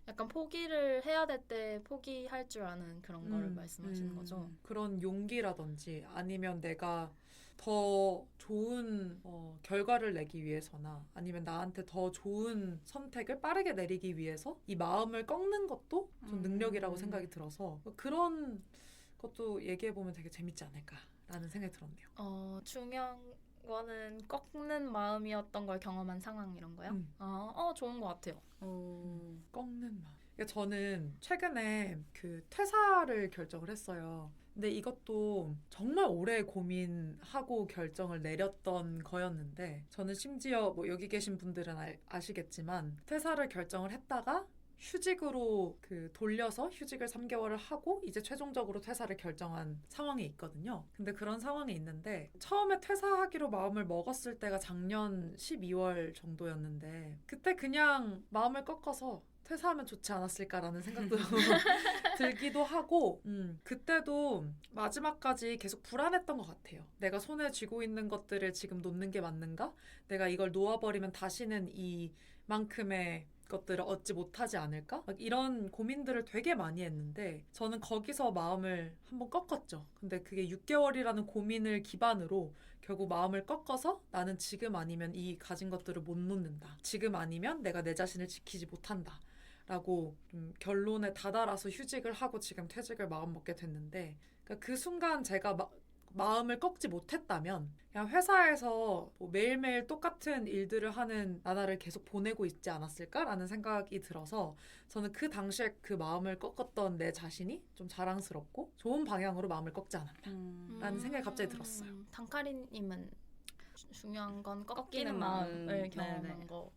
[SPEAKER 3] 약간 포기를 해야 될 때 포기할 줄 아는 그런 거를 말씀하시는 거죠.
[SPEAKER 2] 그런 용기라든지 아니면 내가 더 좋은 결과를 내기 위해서나 아니면 나한테 더 좋은 선택을 빠르게 내리기 위해서 이 마음을 꺾는 것도 좀 능력이라고 생각이 들어서 그런 것도 얘기해보면 되게 재밌지 않을까라는 생각이 들었네요.
[SPEAKER 3] 중요한 거는 꺾는 마음이었던 걸 경험한 상황 이런 거요? 좋은 것 같아요.
[SPEAKER 2] 꺾는 마음. 그러니까 저는 최근에 그 퇴사를 결정을 했어요. 근데 이것도 정말 오래 고민하고 결정을 내렸던 거였는데 저는 심지어 뭐 여기 계신 분들은 아시겠지만 퇴사를 결정을 했다가 휴직으로 돌려서 휴직을 3개월을 하고 이제 최종적으로 퇴사를 결정한 상황이 있거든요. 근데 그런 상황이 있는데 처음에 퇴사하기로 마음을 먹었을 때가 작년 12월 정도였는데 그때 그냥 마음을 꺾어서 퇴사하면 좋지 않았을까라는 생각도 들기도 하고 그때도 마지막까지 계속 불안했던 것 같아요. 내가 손에 쥐고 있는 것들을 지금 놓는 게 맞는가? 내가 이걸 놓아버리면 다시는 이만큼의 것들을 얻지 못하지 않을까? 막 이런 고민들을 되게 많이 했는데 저는 거기서 마음을 한번 꺾었죠. 근데 그게 6개월이라는 고민을 기반으로 결국 마음을 꺾어서 나는 지금 아니면 이 가진 것들을 못 놓는다. 지금 아니면 내가 내 자신을 지키지 못한다. 라고 결론에 다다라서 휴직을 하고 지금 퇴직을 마음먹게 됐는데 그러니까 그 순간 제가 마음을 꺾지 못했다면 그냥 회사에서 뭐 매일매일 똑같은 일들을 하는 나날을 계속 보내고 있지 않았을까라는 생각이 들어서 저는 그 당시에 그 마음을 꺾었던 내 자신이 좀 자랑스럽고 좋은 방향으로 마음을 꺾지 않았다라는 생각이 갑자기 들었어요.
[SPEAKER 3] 단카리님은 중요한 건 꺾이는
[SPEAKER 4] 꺾이는
[SPEAKER 3] 마음을
[SPEAKER 4] 마음.
[SPEAKER 3] 경험한
[SPEAKER 4] 네네.
[SPEAKER 3] 거.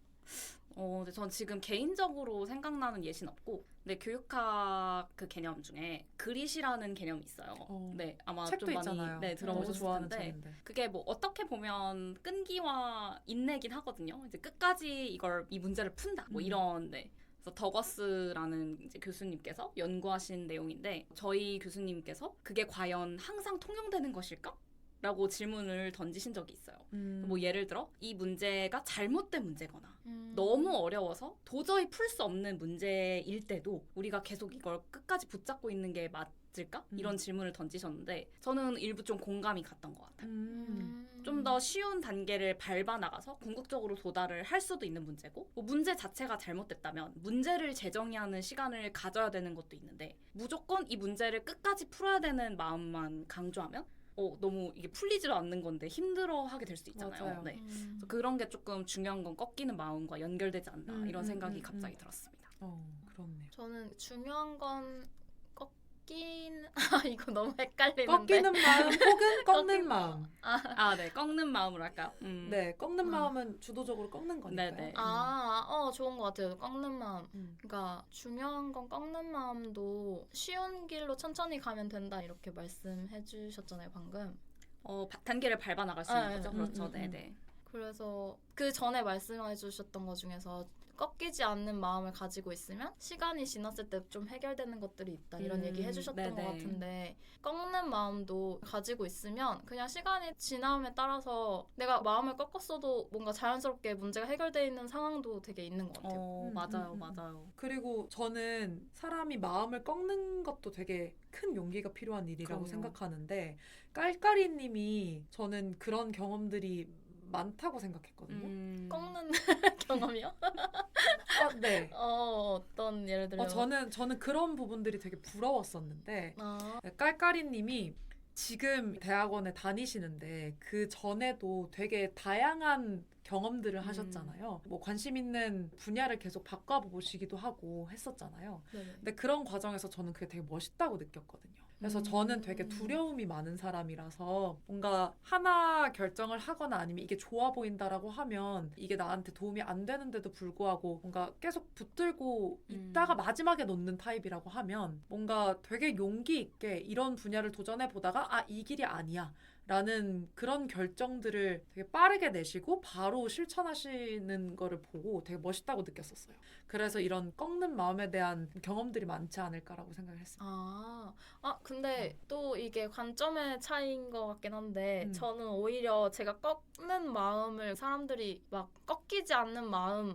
[SPEAKER 4] 근데 전 지금 개인적으로 생각나는 예시는 없고, 근데 교육학 그 개념 중에 그릿이라는 개념이 있어요. 네, 아마
[SPEAKER 2] 책도
[SPEAKER 4] 좀
[SPEAKER 2] 있잖아요.
[SPEAKER 4] 많이 들어보셨을
[SPEAKER 2] 좋아하는
[SPEAKER 4] 텐데,
[SPEAKER 2] 책인데.
[SPEAKER 4] 그게 뭐 어떻게 보면 끈기와 인내긴 하거든요. 이제 끝까지 이 문제를 푼다, 뭐 이런. 네. 그래서 더거스라는 이제 교수님께서 연구하신 내용인데 저희 교수님께서 그게 과연 항상 통용되는 것일까? 라고 질문을 던지신 적이 있어요. 뭐 예를 들어 이 문제가 잘못된 문제거나 너무 어려워서 도저히 풀 수 없는 문제일 때도 우리가 계속 이걸 끝까지 붙잡고 있는 게 맞을까? 이런 질문을 던지셨는데 저는 일부 좀 공감이 갔던 것 같아요. 좀 더 쉬운 단계를 밟아 나가서 궁극적으로 도달을 할 수도 있는 문제고 뭐 문제 자체가 잘못됐다면 문제를 재정의하는 시간을 가져야 되는 것도 있는데 무조건 이 문제를 끝까지 풀어야 되는 마음만 강조하면 너무 이게 풀리지도 않는 건데 힘들어하게 될 수 있잖아요.
[SPEAKER 2] 맞아요.
[SPEAKER 4] 네. 그래서 그런 게 조금 중요한 건 꺾이는 마음과 연결되지 않나 이런 생각이 갑자기 들었습니다.
[SPEAKER 2] 그렇네요.
[SPEAKER 3] 저는 중요한 건 이거 너무 헷갈리는데.
[SPEAKER 2] 꺾이는 마음 혹은 꺾는 마음.
[SPEAKER 4] 네. 꺾는 마음으로 할까요?
[SPEAKER 2] 네, 꺾는 마음은 주도적으로 꺾는 거니까요.
[SPEAKER 4] 네네.
[SPEAKER 3] 좋은 것 같아요. 꺾는 마음. 그러니까 중요한 건 꺾는 마음도 쉬운 길로 천천히 가면 된다 이렇게 말씀해 주셨잖아요, 방금.
[SPEAKER 4] 단계를 밟아 나갈 수 있는
[SPEAKER 3] 네,
[SPEAKER 4] 거죠. 그렇죠. 네네.
[SPEAKER 3] 그래서 그 전에 말씀해 주셨던 것 중에서 꺾이지 않는 마음을 가지고 있으면 시간이 지났을 때 좀 해결되는 것들이 있다 이런 얘기 해주셨던 것 같은데 꺾는 마음도 가지고 있으면 그냥 시간이 지남에 따라서 내가 마음을 꺾었어도 뭔가 자연스럽게 문제가 해결되어 있는 상황도 되게 있는 것 같아요.
[SPEAKER 4] 맞아요.
[SPEAKER 2] 그리고 저는 사람이 마음을 꺾는 것도 되게 큰 용기가 필요한 일이라고
[SPEAKER 4] 그럼요.
[SPEAKER 2] 생각하는데 깔깔이님이 저는 그런 경험들이 많다고 생각했거든요.
[SPEAKER 3] 꺾는 경험이요?
[SPEAKER 2] 네.
[SPEAKER 3] 어떤 예를 들면?
[SPEAKER 2] 저는 그런 부분들이 되게 부러웠었는데 깔깔이님이 지금 대학원에 다니시는데 그 전에도 되게 다양한 경험들을 하셨잖아요. 뭐 관심 있는 분야를 계속 바꿔보시기도 하고 했었잖아요.
[SPEAKER 3] 네네.
[SPEAKER 2] 근데 그런 과정에서 저는 그게 되게 멋있다고 느꼈거든요. 그래서 저는 되게 두려움이 많은 사람이라서 뭔가 하나 결정을 하거나 아니면 이게 좋아 보인다라고 하면 이게 나한테 도움이 안 되는데도 불구하고 뭔가 계속 붙들고 있다가 마지막에 놓는 타입이라고 하면 뭔가 되게 용기 있게 이런 분야를 도전해 보다가 이 길이 아니야 라는 그런 결정들을 되게 빠르게 내시고 바로 실천하시는 거를 보고 되게 멋있다고 느꼈었어요. 그래서 이런 꺾는 마음에 대한 경험들이 많지 않을까라고 생각을 했습니다.
[SPEAKER 3] 근데 또 이게 관점의 차이인 것 같긴 한데
[SPEAKER 2] 저는
[SPEAKER 3] 저는 오히려 제가 꺾는 마음을 사람들이 막 꺾이지 않는 마음을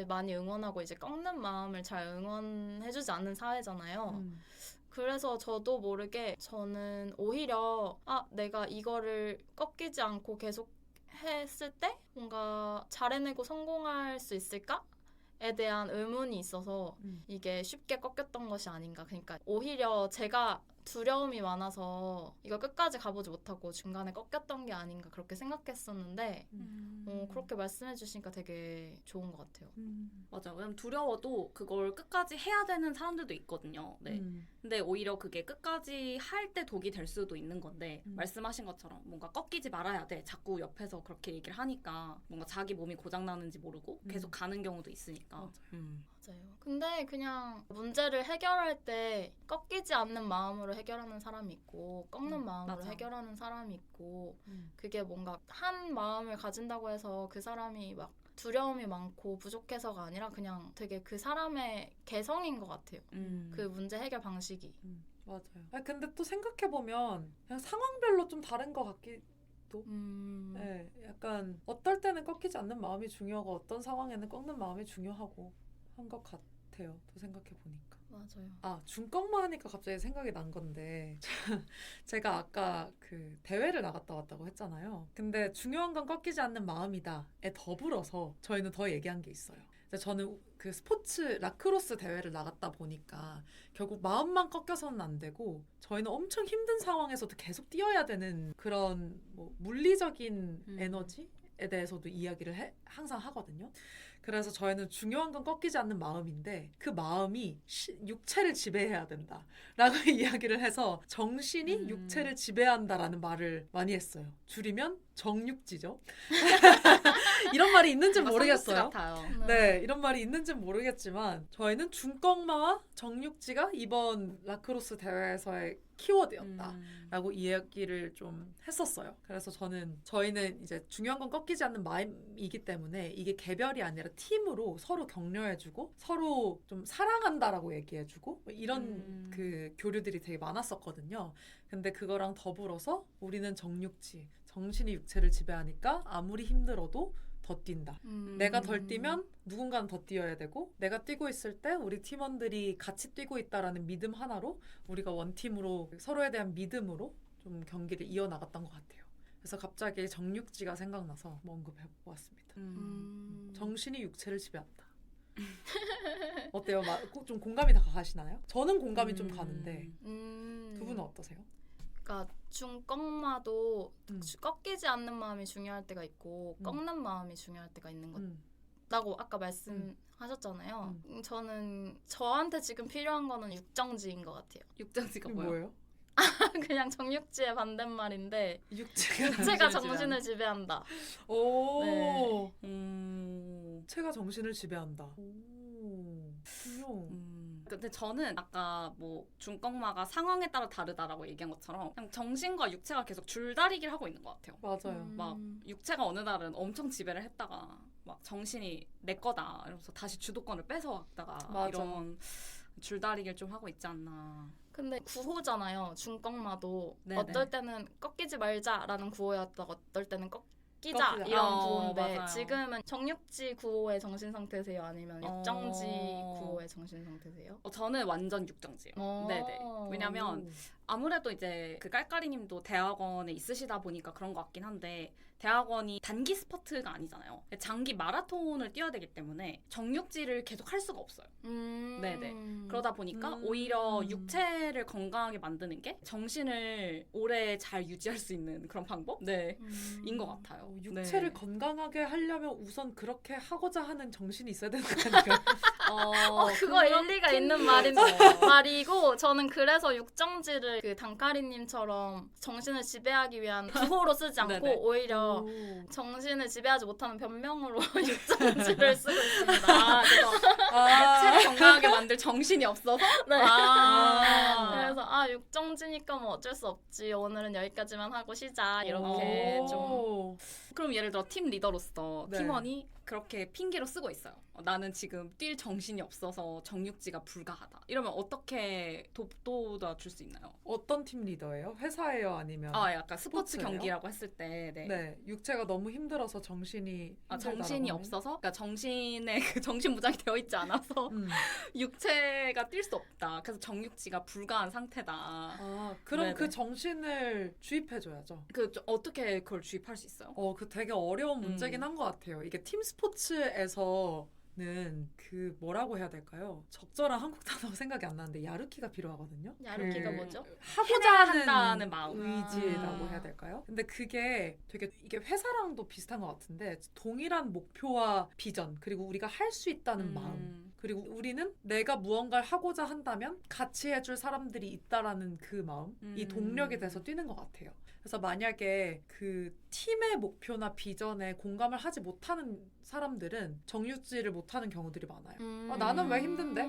[SPEAKER 3] 많이 응원하고 이제 꺾는 마음을 잘 응원해주지 않는 사회잖아요. 그래서 저도 모르게 저는 오히려 내가 이거를 꺾이지 않고 계속 했을 때 뭔가 잘해내고 성공할 수 있을까에 대한 의문이 있어서 이게 쉽게 꺾였던 것이 아닌가. 그러니까 오히려 제가 두려움이 많아서 이거 끝까지 가보지 못하고 중간에 꺾였던 게 아닌가 그렇게 생각했었는데 그렇게 말씀해 주시니까 되게 좋은 것 같아요.
[SPEAKER 4] 맞아요. 왜냐면 두려워도 그걸 끝까지 해야 되는 사람들도 있거든요. 네. 근데 오히려 그게 끝까지 할 때 독이 될 수도 있는 건데 말씀하신 것처럼 뭔가 꺾이지 말아야 돼. 자꾸 옆에서 그렇게 얘기를 하니까 뭔가 자기 몸이 고장나는지 모르고 계속 가는 경우도 있으니까.
[SPEAKER 3] 맞아요. 근데 그냥 문제를 해결할 때 꺾이지 않는 마음으로 해결하는 사람이 있고 꺾는 마음으로
[SPEAKER 4] 맞아.
[SPEAKER 3] 해결하는 사람이 있고 그게 뭔가 한 마음을 가진다고 해서 그 사람이 막 두려움이 많고 부족해서가 아니라 그냥 되게 그 사람의 개성인 것 같아요. 그 문제 해결 방식이.
[SPEAKER 2] 맞아요. 근데 또 생각해보면 그냥 상황별로 좀 다른 것 같기도. 네, 약간 어떨 때는 꺾이지 않는 마음이 중요하고 어떤 상황에는 꺾는 마음이 중요하고 한 것 같아요. 또 생각해보니까.
[SPEAKER 3] 맞아요.
[SPEAKER 2] 중꺾마 하니까 갑자기 생각이 난 건데 제가 아까 그 대회를 나갔다 왔다고 했잖아요. 근데 중요한 건 꺾이지 않는 마음이다에 더불어서 저희는 더 얘기한 게 있어요. 저는 그 스포츠 라크로스 대회를 나갔다 보니까 결국 마음만 꺾여서는 안 되고 저희는 엄청 힘든 상황에서도 계속 뛰어야 되는 그런 뭐 물리적인 에너지에 대해서도 이야기를 항상 하거든요. 그래서 저희는 중요한 건 꺾이지 않는 마음인데 그 마음이 육체를 지배해야 된다라고 이야기를 해서 정신이 육체를 지배한다라는 말을 많이 했어요. 줄이면 정육지죠. 이런 말이 있는지 모르겠어요.
[SPEAKER 4] 같아요.
[SPEAKER 2] 네, 이런 말이 있는지는 모르겠지만 저희는 중꺾마와 정육지가 이번 라크로스 대회에서의 키워드였다라고 이야기를 좀 했었어요. 그래서 저희는 이제 중요한 건 꺾이지 않는 마음이기 때문에 이게 개별이 아니라 팀으로 서로 격려해주고 서로 좀 사랑한다라고 얘기해주고 이런 그 교류들이 되게 많았었거든요. 근데 그거랑 더불어서 우리는 정육지, 정신이 육체를 지배하니까 아무리 힘들어도 더 뛴다. 내가 덜 뛰면 누군가는 더 뛰어야 되고 내가 뛰고 있을 때 우리 팀원들이 같이 뛰고 있다라는 믿음 하나로 우리가 원팀으로 서로에 대한 믿음으로 좀 경기를 이어나갔던 것 같아요. 그래서 갑자기 정육지가 생각나서 언급해보았습니다. 정신이 육체를 지배한다. 어때요? 좀 공감이 다 가시나요? 저는 공감이 좀 가는데 두 분은 어떠세요?
[SPEAKER 3] 그러니까 중꺾마도 꺾이지 않는 마음이 중요할 때가 있고 꺾는 마음이 중요할 때가 있는 거라고 아까 말씀하셨잖아요. 저는 저한테 지금 필요한 거는 육정지인 것 같아요.
[SPEAKER 4] 육정지가
[SPEAKER 2] 뭐예요?
[SPEAKER 3] 그냥 정육지의 반대말인데
[SPEAKER 2] 육체가
[SPEAKER 3] 육체가 정신을 지배한다.
[SPEAKER 2] 오,
[SPEAKER 3] 네.
[SPEAKER 2] 육체가 정신을 지배한다.
[SPEAKER 4] 근데 저는 아까 뭐 중꺾마가 상황에 따라 다르다라고 얘기한 것처럼 그냥 정신과 육체가 계속 줄다리기를 하고 있는 것 같아요.
[SPEAKER 2] 맞아요.
[SPEAKER 4] 막 육체가 어느 날은 엄청 지배를 했다가 막 정신이 내 거다 이러면서 다시 주도권을 뺏어왔다가
[SPEAKER 2] 맞아.
[SPEAKER 4] 이런 줄다리기를 좀 하고 있지 않나.
[SPEAKER 3] 근데 구호잖아요. 중꺾마도
[SPEAKER 4] 네네.
[SPEAKER 3] 어떨 때는 꺾이지 말자라는 구호였다가 어떨 때는 꺾이자
[SPEAKER 2] 꺾이자.
[SPEAKER 3] 이런 구호인데
[SPEAKER 4] 맞아요.
[SPEAKER 3] 지금은 정육지 구호의 정신 상태세요? 아니면 육정지
[SPEAKER 4] 어.
[SPEAKER 3] 구호의 정신 상태세요?
[SPEAKER 4] 저는 완전 육정지예요. 네네. 왜냐면 아무래도 이제 그 깔깔이님도 대학원에 있으시다 보니까 그런 것 같긴 한데 대학원이 단기 스퍼트가 아니잖아요. 장기 마라톤을 뛰어야 되기 때문에 정육지를 계속 할 수가 없어요. 네네. 그러다 보니까 오히려 육체를 건강하게 만드는 게 정신을 오래 잘 유지할 수 있는 그런 방법? 네. 인 것 같아요.
[SPEAKER 2] 육체를
[SPEAKER 4] 네.
[SPEAKER 2] 건강하게 하려면 우선 그렇게 하고자 하는 정신이 있어야 되는 거 아닌가요?
[SPEAKER 3] 그거 일리가 있는 말이고 저는 그래서 육정지를 그 단카리님처럼 정신을 지배하기 위한 구호로 쓰지 않고
[SPEAKER 4] 네네.
[SPEAKER 3] 오히려
[SPEAKER 2] 오.
[SPEAKER 3] 정신을 지배하지 못하는 변명으로 육정지를 쓰고 있습니다.
[SPEAKER 4] 그래서 체를 건강하게 만들 정신이 없어서.
[SPEAKER 3] 네.
[SPEAKER 4] 아.
[SPEAKER 3] 그래서 육정지니까 뭐 어쩔 수 없지. 오늘은 여기까지만 하고 쉬자. 이렇게 좀.
[SPEAKER 2] 오.
[SPEAKER 4] 그럼 예를 들어 팀 리더로서
[SPEAKER 2] 네.
[SPEAKER 4] 팀원이 그렇게 핑계로 쓰고 있어요. 나는 지금 뛸 정신이 없어서 정육지가 불가하다. 이러면 어떻게 돕도다 줄 수 있나요?
[SPEAKER 2] 어떤 팀 리더예요? 회사예요? 아니면?
[SPEAKER 4] 약간 스포츠
[SPEAKER 2] 스포츠예요?
[SPEAKER 4] 경기라고 했을 때,
[SPEAKER 2] 네. 육체가 너무 힘들어서 정신이
[SPEAKER 4] 정신이
[SPEAKER 2] 힘들다라고
[SPEAKER 4] 없어서, 그러니까 정신에 그 정신 무장이 되어 있지 않아서
[SPEAKER 2] 하면?
[SPEAKER 4] 육체가 뛸 수 없다. 그래서 정육지가 불가한 상태다.
[SPEAKER 2] 그럼
[SPEAKER 4] 네네.
[SPEAKER 2] 그 정신을 주입해줘야죠.
[SPEAKER 4] 어떻게 그걸 주입할 수 있어요?
[SPEAKER 2] 그 되게 어려운 문제긴 한 것 같아요. 이게 팀 스포츠에서는 그 뭐라고 해야 될까요? 적절한 한국 단어가 생각이 안 나는데 야르키가 필요하거든요.
[SPEAKER 3] 야르키가
[SPEAKER 2] 그
[SPEAKER 3] 뭐죠?
[SPEAKER 2] 하고자
[SPEAKER 4] 해내야
[SPEAKER 2] 하는
[SPEAKER 4] 한다는 마음.
[SPEAKER 2] 의지라고
[SPEAKER 3] 아.
[SPEAKER 2] 해야 될까요? 근데 그게 되게 이게 회사랑도 비슷한 것 같은데 동일한 목표와 비전 그리고 우리가 할 수 있다는 마음 그리고 우리는 내가 무언가를 하고자 한다면 같이 해줄 사람들이 있다라는 그 마음이 동력이 돼서 뛰는 것 같아요. 그래서 만약에 그 팀의 목표나 비전에 공감을 하지 못하는 사람들은 정육지를 못하는 경우들이 많아요. 나는 왜 힘든데?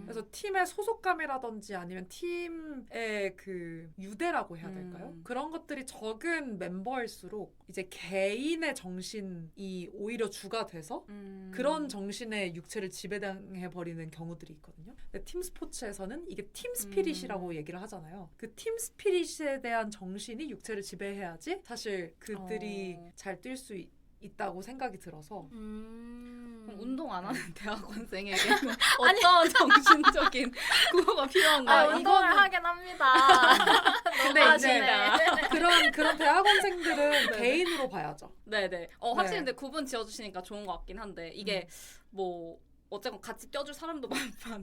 [SPEAKER 2] 그래서 팀의 소속감이라든지 아니면 팀의 그 유대라고 해야 될까요? 그런 것들이 적은 멤버일수록 이제 개인의 정신이 오히려 주가 돼서 그런 정신의 육체를 지배당해버리는 경우들이 있거든요. 근데 팀 스포츠에서는 이게 팀 스피릿이라고 얘기를 하잖아요. 그 팀 스피릿에 대한 정신이 육체를 지배해야지 사실 그들이 잘 뛸 수 있다고 생각이 들어서
[SPEAKER 4] 그럼 운동 안 하는 대학원생에게는 어떤 정신적인 구호가 필요한가요?
[SPEAKER 3] 운동을 하긴 합니다.
[SPEAKER 2] 근데 이제
[SPEAKER 3] 너무하시네.
[SPEAKER 2] 그런 대학원생들은
[SPEAKER 4] 네네.
[SPEAKER 2] 개인으로 봐야죠.
[SPEAKER 4] 네네. 확실히
[SPEAKER 2] 네.
[SPEAKER 4] 근데 구분 지어주시니까 좋은 것 같긴 한데 이게 뭐 어쨌건 같이 껴줄 사람도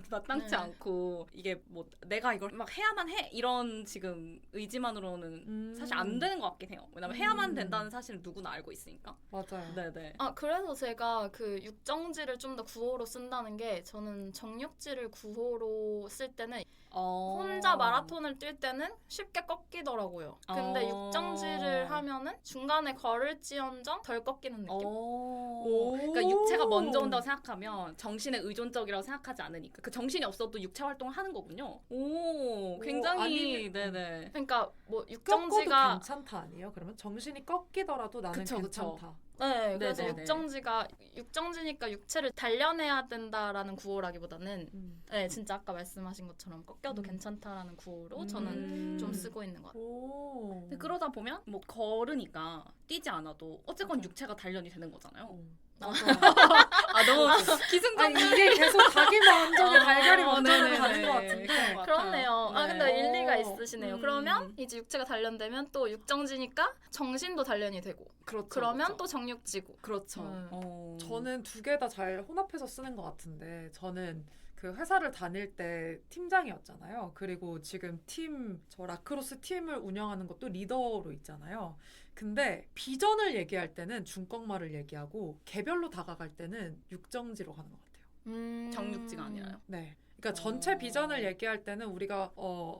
[SPEAKER 4] 마땅치
[SPEAKER 3] 네.
[SPEAKER 4] 않고 이게 뭐 내가 이걸 막 해야만 해 이런 지금 의지만으로는 사실 안 되는 것 같긴 해요. 왜냐면 해야만 된다는 사실은 누구나 알고 있으니까.
[SPEAKER 2] 맞아요.
[SPEAKER 4] 네네.
[SPEAKER 3] 그래서 제가 그 육정지를 좀 더 구호로 쓴다는 게 저는 정육지를 구호로 쓸 때는 혼자 마라톤을 뛸 때는 쉽게 꺾이더라고요. 근데 육정지를 하면은 중간에 걸을지언정 덜 꺾이는 느낌?
[SPEAKER 4] 그러니까 육체가 먼저 온다고 생각하면 정신에 의존적이라고 생각하지 않으니까 그 정신이 없어도 육체 활동을 하는 거군요. 굉장히 네네.
[SPEAKER 3] 그러니까 뭐
[SPEAKER 2] 꺾어도
[SPEAKER 3] 육정지가
[SPEAKER 2] 괜찮다 아니에요? 그러면 정신이 꺾이더라도 나는
[SPEAKER 4] 그쵸.
[SPEAKER 2] 괜찮다.
[SPEAKER 3] 네, 그래서
[SPEAKER 4] 네네네.
[SPEAKER 3] 육정지니까 육체를 단련해야 된다라는 구호라기보다는 네, 진짜 아까 말씀하신 것처럼 꺾여도 괜찮다라는 구호로 저는 좀 쓰고 있는 것 같아요.
[SPEAKER 4] 근데 그러다 보면 뭐 걸으니까 뛰지 않아도 어쨌건
[SPEAKER 2] 맞아.
[SPEAKER 4] 육체가 단련이 되는 거잖아요.
[SPEAKER 2] 맞아요.
[SPEAKER 4] 너무 기승전.
[SPEAKER 2] 이게 계속 자기 만족에 달걀이 먼저
[SPEAKER 4] 네네네.
[SPEAKER 2] 가는 것 같은데.
[SPEAKER 4] 그런 것
[SPEAKER 3] 그렇네요.
[SPEAKER 4] 같아요.
[SPEAKER 3] 근데
[SPEAKER 4] 네.
[SPEAKER 3] 일리가 있으시네요.
[SPEAKER 4] 음.
[SPEAKER 3] 그러면 이제 육체가 단련되면 또 육정지니까 정신도 단련이 되고
[SPEAKER 4] 그렇죠.
[SPEAKER 3] 그러면
[SPEAKER 4] 그렇죠.
[SPEAKER 3] 또 정육지고
[SPEAKER 4] 그렇죠.
[SPEAKER 2] 저는 두 개 다 잘 혼합해서 쓰는 것 같은데 저는 그 회사를 다닐 때 팀장이었잖아요. 그리고 지금 저 라크로스 팀을 운영하는 것도 리더로 있잖아요. 근데 비전을 얘기할 때는 중꺾마를 얘기하고 개별로 다가갈 때는 육정지로 가는 것 같아요.
[SPEAKER 4] 정육지가 아니라요.
[SPEAKER 2] 네. 그러니까 전체 비전을 얘기할 때는 우리가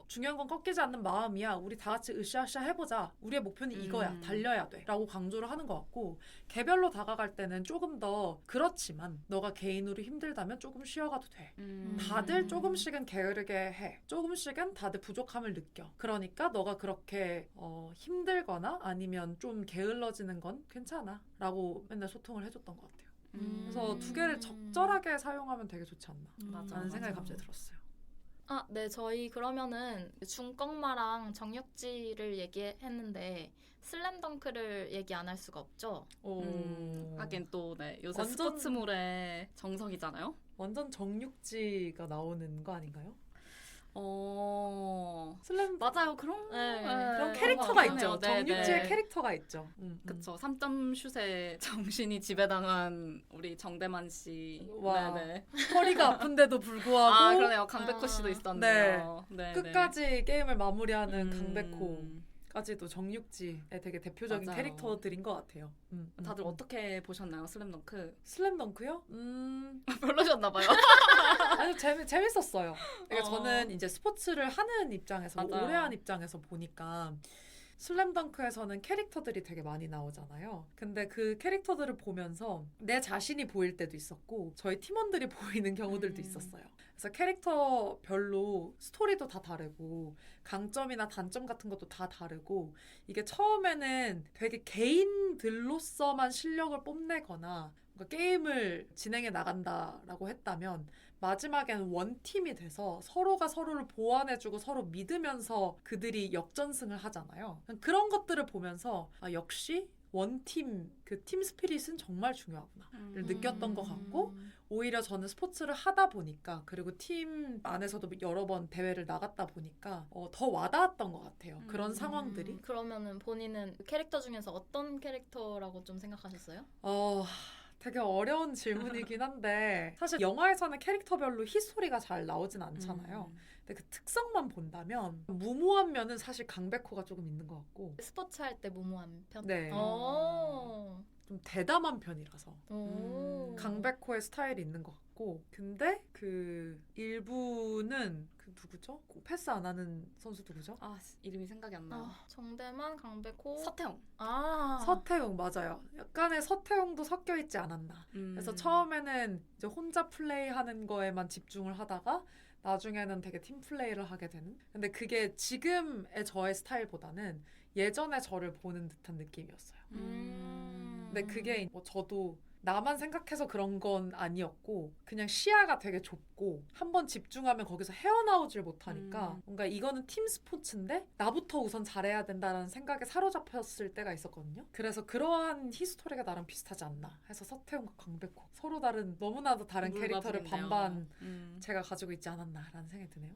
[SPEAKER 2] 중요한 건 꺾이지 않는 마음이야. 우리 다 같이 으쌰으쌰 해보자. 우리의 목표는 이거야. 달려야 돼. 라고 강조를 하는 것 같고 개별로 다가갈 때는 조금 더 그렇지만 너가 개인으로 힘들다면 조금 쉬어가도 돼. 다들 조금씩은 게으르게 해. 조금씩은 다들 부족함을 느껴. 그러니까 너가 그렇게 힘들거나 아니면 좀 게을러지는 건 괜찮아. 라고 맨날 소통을 해줬던 것 같아요. 그래서 두 개를 적절하게 사용하면 되게 좋지 않나 라는 생각이 갑자기 들었어요.
[SPEAKER 3] 네, 저희 그러면은 중꺾마랑 정육지를 얘기했는데 슬램덩크를 얘기 안 할 수가 없죠.
[SPEAKER 4] 하긴 또 요새
[SPEAKER 2] 완전-
[SPEAKER 4] 스포츠물의 정석이잖아요.
[SPEAKER 2] 완전 정육지가 나오는 거 아닌가요? 슬램
[SPEAKER 4] 맞아요. 그런
[SPEAKER 2] 그런
[SPEAKER 3] 네,
[SPEAKER 2] 캐릭터가
[SPEAKER 4] 그런 것
[SPEAKER 2] 있죠.
[SPEAKER 4] 같아요.
[SPEAKER 2] 정육지의
[SPEAKER 4] 네.
[SPEAKER 2] 캐릭터가 있죠.
[SPEAKER 4] 그쵸. 3점 슛에 정신이 지배당한 우리 정대만 씨.
[SPEAKER 2] 와.
[SPEAKER 4] 네네.
[SPEAKER 2] 허리가 아픈데도 불구하고
[SPEAKER 4] 그러네요. 강백호 씨도 있었네요. 네.
[SPEAKER 2] 끝까지 게임을 마무리하는 강백호. 슬램덩크까지도 정육지의 되게 대표적인
[SPEAKER 4] 맞아요.
[SPEAKER 2] 캐릭터들인 것 같아요.
[SPEAKER 4] 다들 어떻게 보셨나요, 슬램덩크?
[SPEAKER 2] 슬램덩크요?
[SPEAKER 3] 별로셨나봐요.
[SPEAKER 2] 아주 재밌었어요. 그러니까
[SPEAKER 4] 어.
[SPEAKER 2] 저는 이제 스포츠를 하는 입장에서
[SPEAKER 4] 맞아요.
[SPEAKER 2] 오래 한 입장에서 보니까 슬램덩크에서는 캐릭터들이 되게 많이 나오잖아요. 근데 그 캐릭터들을 보면서 내 자신이 보일 때도 있었고 저희 팀원들이 보이는 경우들도 있었어요. 그래서 캐릭터별로 스토리도 다 다르고 강점이나 단점 같은 것도 다 다르고 이게 처음에는 되게 개인들로서만 실력을 뽐내거나 뭔가 게임을 진행해 나간다라고 했다면 마지막에는 원팀이 돼서 서로가 서로를 보완해주고 서로 믿으면서 그들이 역전승을 하잖아요. 그런 것들을 보면서 아, 역시 원팀, 그 팀 스피릿은 정말 중요하구나를 느꼈던 것 같고 오히려 저는 스포츠를 하다 보니까 그리고 팀 안에서도 여러 번 대회를 나갔다 보니까 더 와닿았던 것 같아요. 그런 상황들이.
[SPEAKER 3] 그러면은 본인은 캐릭터 중에서 어떤 캐릭터라고 좀 생각하셨어요?
[SPEAKER 2] 되게 어려운 질문이긴 한데 사실 영화에서는 캐릭터별로 히스토리가 잘 나오진 않잖아요. 근데 그 특성만 본다면 무모한 면은 사실 강백호가 조금 있는 것 같고
[SPEAKER 3] 스포츠 할 때 무모한 편?
[SPEAKER 2] 네.
[SPEAKER 3] 오.
[SPEAKER 2] 좀 대담한 편이라서
[SPEAKER 3] 오.
[SPEAKER 2] 강백호의 스타일이 있는 것 같고 근데 그 일부는 그 누구죠? 패스 안 하는 선수 누구죠?
[SPEAKER 4] 아, 이름이 생각이 안 나요.
[SPEAKER 3] 정대만, 강백호,
[SPEAKER 4] 서태웅.
[SPEAKER 2] 서태웅 맞아요. 약간의 서태웅도 섞여 있지 않았나. 그래서 처음에는 이제 혼자 플레이하는 거에만 집중을 하다가 나중에는 되게 팀 플레이를 하게 되는. 근데 그게 지금의 저의 스타일보다는 예전의 저를 보는 듯한 느낌이었어요. 근데 그게 뭐 저도 나만 생각해서 그런 건 아니었고 그냥 시야가 되게 좁고 한번 집중하면 거기서 헤어나오질 못하니까 뭔가 이거는 팀 스포츠인데 나부터 우선 잘해야 된다는 생각에 사로잡혔을 때가 있었거든요. 그래서 그러한 히스토리가 나랑 비슷하지 않나 해서 서태웅과 강백호 서로 다른 너무나도 다른 캐릭터를
[SPEAKER 4] 물어보겠네요.
[SPEAKER 2] 반반 제가 가지고 있지 않았나라는 생각이 드네요.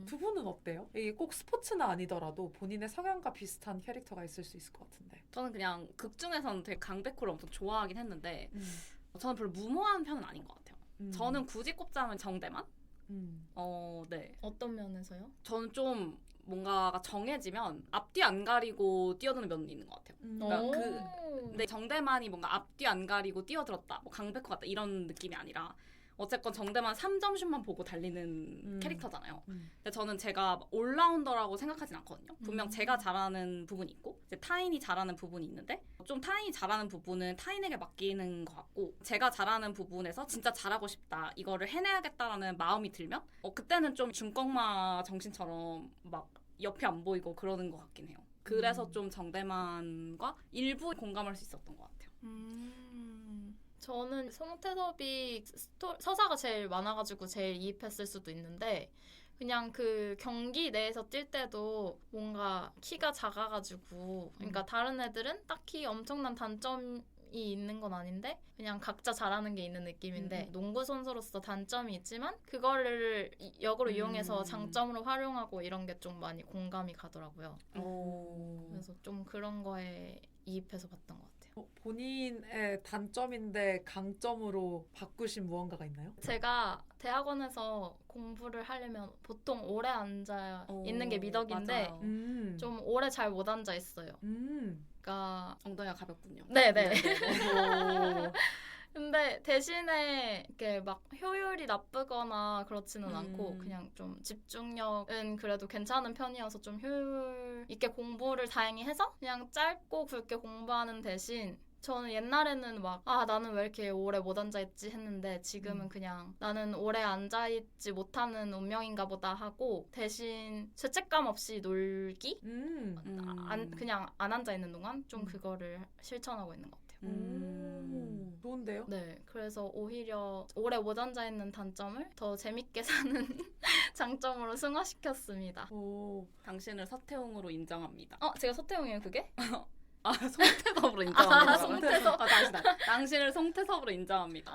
[SPEAKER 2] 두 분은 어때요? 이게 꼭 스포츠는 아니더라도 본인의 성향과 비슷한 캐릭터가 있을 수 있을 것 같은데.
[SPEAKER 4] 저는 그냥 극 중에서는 되게 강백호를 엄청 좋아하긴 했는데 저는 별로 무모한 편은 아닌 것 같아요. 저는 굳이 꼽자면 정대만? 네.
[SPEAKER 3] 어떤 면에서요?
[SPEAKER 4] 저는 좀 뭔가가 정해지면 앞뒤 안 가리고 뛰어드는 면이 있는 것 같아요. 그러니까 근데 정대만이 뭔가 앞뒤 안 가리고 뛰어들었다, 뭐 강백호 같다 이런 느낌이 아니라 어쨌건 정대만 3점슛만 보고 달리는 캐릭터잖아요. 근데 저는 제가 올라운더라고 생각하진 않거든요. 분명 제가 잘하는 부분이 있고 이제 타인이 잘하는 부분이 있는데 좀 타인이 잘하는 부분은 타인에게 맡기는 것 같고 제가 잘하는 부분에서 진짜 잘하고 싶다, 이거를 해내야겠다라는 마음이 들면 그때는 좀 중꺾마 정신처럼 막 옆이 안 보이고 그러는 것 같긴 해요. 그래서 좀 정대만과 일부 공감할 수 있었던 것 같아요.
[SPEAKER 3] 저는 송태섭이 서사가 제일 많아가지고 제일 이입했을 수도 있는데 그냥 그 경기 내에서 뛸 때도 뭔가 키가 작아가지고 그러니까 다른 애들은 딱히 엄청난 단점이 있는 건 아닌데 그냥 각자 잘하는 게 있는 느낌인데 농구 선수로서 단점이 있지만 그거를 역으로 이용해서 장점으로 활용하고 이런 게 좀 많이 공감이 가더라고요. 그래서 좀 그런 거에 이입해서 봤던 것 같아요.
[SPEAKER 2] 본인의 단점인데 강점으로 바꾸신 무언가가 있나요?
[SPEAKER 3] 제가 대학원에서 공부를 하려면 보통 오래 앉아 있는 게 미덕인데
[SPEAKER 4] 맞아요.
[SPEAKER 3] 좀 오래 잘 못 앉아 있어요. 그러니까
[SPEAKER 4] 엉덩이가 가볍군요.
[SPEAKER 3] 네네. 근데 대신에 이렇게 막 효율이 나쁘거나 그렇지는 않고 그냥 좀 집중력은 그래도 괜찮은 편이어서 좀 효율 있게 공부를 다행히 해서 그냥 짧고 굵게 공부하는 대신 저는 옛날에는 막 나는 왜 이렇게 오래 못 앉아있지 했는데 지금은 그냥 나는 오래 앉아있지 못하는 운명인가 보다 하고 대신 죄책감 없이 놀기? 그냥 안 앉아있는 동안 좀 그거를 실천하고 있는 것 같아요.
[SPEAKER 2] 좋은데요?
[SPEAKER 3] 네, 그래서 오히려 오래 못 앉아있는 단점을 더 재밌게 사는 장점으로 승화시켰습니다.
[SPEAKER 4] 당신을 서태웅으로 인정합니다.
[SPEAKER 3] 제가 서태웅이에요, 그게?
[SPEAKER 4] 송태섭으로 인정합니다.
[SPEAKER 3] 송태섭.
[SPEAKER 4] 당신을 송태섭으로 인정합니다.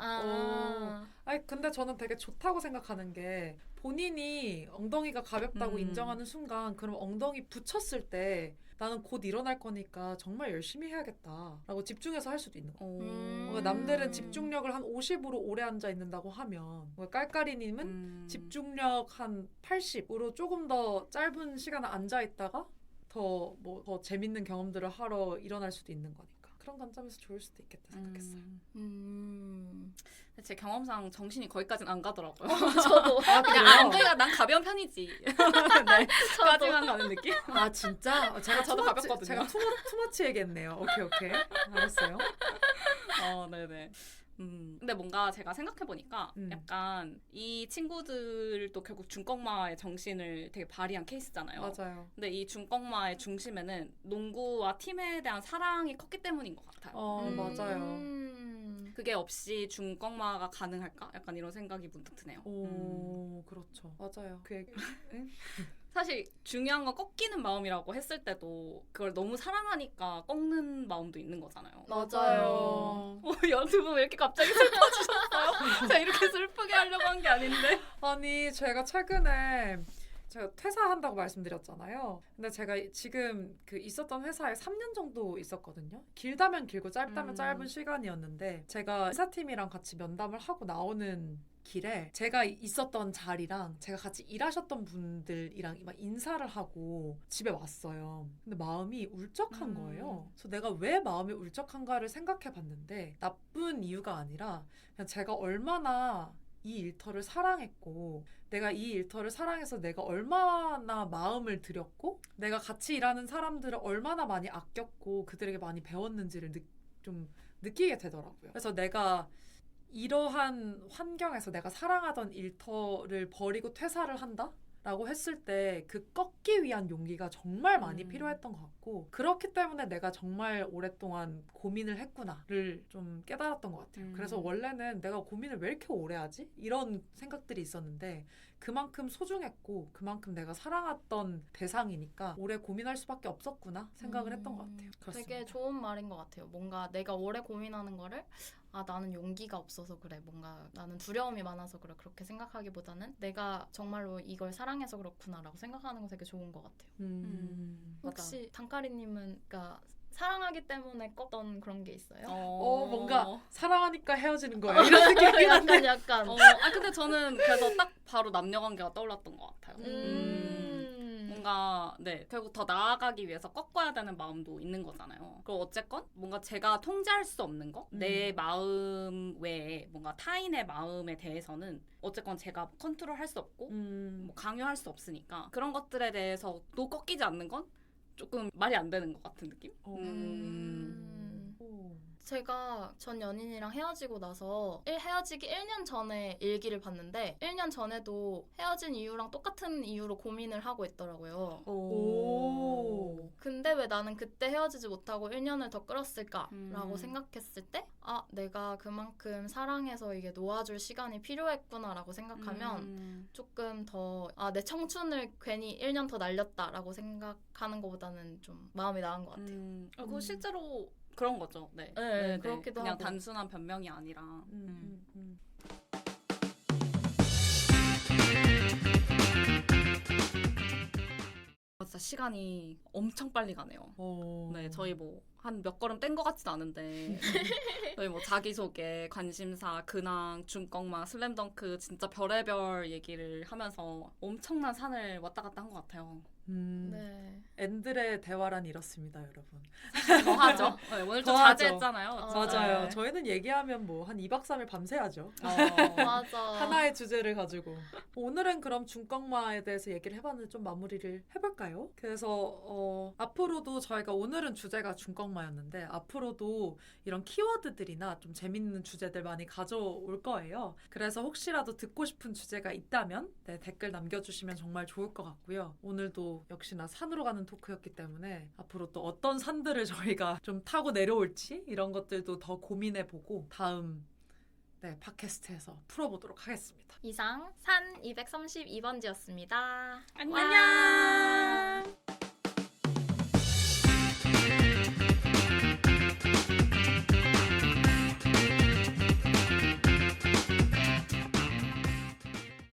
[SPEAKER 2] 아니 근데 저는 되게 좋다고 생각하는 게 본인이 엉덩이가 가볍다고 인정하는 순간 그럼 엉덩이 붙였을 때 나는 곧 일어날 거니까 정말 열심히 해야겠다라고 집중해서 할 수도 있는 거예요. 남들은 집중력을 한 50으로 오래 앉아 있는다고 하면 깔깔이님은 집중력 한 80으로 조금 더 짧은 시간을 앉아 있다가 더 재밌는 경험들을 하러 일어날 수도 있는 거니까 그런 관점에서 좋을 수도 있겠다 생각했어요.
[SPEAKER 4] 제 경험상 정신이 거기까지는 안 가더라고요.
[SPEAKER 3] 저도
[SPEAKER 2] 아,
[SPEAKER 4] 그냥 안돼가 난 가벼운 편이지. 네, 까지만 가는 느낌?
[SPEAKER 2] 아 진짜?
[SPEAKER 4] 저도 가볍거든요.
[SPEAKER 2] 제가 투머치 얘기했네요. 오케이 알았어요.
[SPEAKER 4] 네네. 근데 뭔가 제가 생각해보니까 약간 이 친구들도 결국 중꺾마의 정신을 되게 발휘한 케이스잖아요.
[SPEAKER 2] 맞아요.
[SPEAKER 4] 근데 이 중꺾마의 중심에는 농구와 팀에 대한 사랑이 컸기 때문인 것 같아요.
[SPEAKER 2] 맞아요.
[SPEAKER 4] 그게 없이 중꺾마가 가능할까? 약간 이런 생각이 문득 드네요.
[SPEAKER 2] 그렇죠. 맞아요. 그 얘기.
[SPEAKER 4] 사실 중요한 건 꺾이는 마음이라고 했을 때도 그걸 너무 사랑하니까 꺾는 마음도 있는 거잖아요.
[SPEAKER 3] 맞아요.
[SPEAKER 4] 여러분 왜 이렇게 갑자기 슬퍼지셨어요? 제가 이렇게 슬프게 하려고 한 게 아닌데.
[SPEAKER 2] 아니 제가 최근에 제가 퇴사한다고 말씀드렸잖아요. 근데 제가 지금 그 있었던 회사에 3년 정도 있었거든요. 길다면 길고 짧다면 짧은 시간이었는데 제가 회사팀이랑 같이 면담을 하고 나오는 길에 제가 있었던 자리랑 제가 같이 일하셨던 분들이랑 막 인사를 하고 집에 왔어요. 근데 마음이 울적한 거예요. 그래서 내가 왜 마음이 울적한가를 생각해 봤는데 나쁜 이유가 아니라 그냥 제가 얼마나 이 일터를 사랑했고 내가 이 일터를 사랑해서 내가 얼마나 마음을 들였고 내가 같이 일하는 사람들을 얼마나 많이 아꼈고 그들에게 많이 배웠는지를 좀 느끼게 되더라고요. 그래서 내가 이러한 환경에서 내가 사랑하던 일터를 버리고 퇴사를 한다? 라고 했을 때 그 꺾기 위한 용기가 정말 많이 필요했던 것 같고 그렇기 때문에 내가 정말 오랫동안 고민을 했구나를 좀 깨달았던 것 같아요. 그래서 원래는 내가 고민을 왜 이렇게 오래 하지? 이런 생각들이 있었는데 그만큼 소중했고 그만큼 내가 사랑했던 대상이니까 오래 고민할 수밖에 없었구나 생각을 했던 것 같아요. 그렇습니다.
[SPEAKER 3] 되게 좋은 말인 것 같아요. 뭔가 내가 오래 고민하는 거를 나는 용기가 없어서 그래. 뭔가 나는 두려움이 많아서 그래. 그렇게 생각하기보다는 내가 정말로 이걸 사랑해서 그렇구나라고 생각하는 거 되게 좋은 것 같아요. 혹시 단카리님은 그러니까 사랑하기 때문에 꺾던 그런 게 있어요?
[SPEAKER 2] 뭔가 사랑하니까 헤어지는 거예요. 이런 느낌이
[SPEAKER 3] 약간.
[SPEAKER 4] 근데 저는 그래서 딱 바로 남녀 관계가 떠올랐던 것 같아요. 뭔가 결국 더 나아가기 위해서 꺾어야 되는 마음도 있는 거잖아요. 그리고 어쨌건 뭔가 제가 통제할 수 없는 거, 내 마음 외에 뭔가 타인의 마음에 대해서는 어쨌건 제가 컨트롤할 수 없고 뭐 강요할 수 없으니까 그런 것들에 대해서 또 꺾이지 않는 건 조금 말이 안 되는 것 같은 느낌?
[SPEAKER 3] 제가 전 연인이랑 헤어지고 나서 헤어지기 1년 전에 일기를 봤는데 1년 전에도 헤어진 이유랑 똑같은 이유로 고민을 하고 있더라고요. 근데 왜 나는 그때 헤어지지 못하고 1년을 더 끌었을까라고 생각했을 때 내가 그만큼 사랑해서 이게 놓아줄 시간이 필요했구나라고 생각하면 조금 더 내 청춘을 괜히 1년 더 날렸다라고 생각하는 것보다는 좀 마음이 나은 것 같아요.
[SPEAKER 4] 그거 실제로 그런 거죠. 네.
[SPEAKER 3] 그렇기도
[SPEAKER 4] 그냥
[SPEAKER 3] 하고.
[SPEAKER 4] 단순한 변명이 아니라. 진짜 시간이 엄청 빨리 가네요. 네, 저희 뭐 한 몇 걸음 뗀 것 같진 않은데 저희 뭐 자기소개, 관심사, 근황, 중꺾마, 슬램덩크 진짜 별의별 얘기를 하면서 엄청난 산을 왔다 갔다 한 것 같아요.
[SPEAKER 3] 네.
[SPEAKER 2] 앤들의 대화란 이렇습니다, 여러분.
[SPEAKER 4] 더 하죠. 네, 오늘 좀
[SPEAKER 2] 더 하죠.
[SPEAKER 4] 자제했잖아요.
[SPEAKER 2] 맞아요.
[SPEAKER 4] 네.
[SPEAKER 2] 저희는 얘기하면 뭐 한 2박 3일 밤새야죠.
[SPEAKER 3] 맞아.
[SPEAKER 2] 하나의 주제를 가지고. 오늘은 그럼 중꺾마에 대해서 얘기를 해봤는데 좀 마무리를 해볼까요? 그래서 앞으로도 저희가 오늘은 주제가 중꺾마였는데 앞으로도 이런 키워드들이나 좀 재밌는 주제들 많이 가져올 거예요. 그래서 혹시라도 듣고 싶은 주제가 있다면 댓글 남겨주시면 정말 좋을 것 같고요. 오늘도 역시나 산으로 가는 토크였기 때문에 앞으로 또 어떤 산들을 저희가 좀 타고 내려올지 이런 것들도 더 고민해보고 다음 팟캐스트에서 풀어보도록 하겠습니다.
[SPEAKER 3] 이상 산 232번지였습니다.
[SPEAKER 4] 안녕.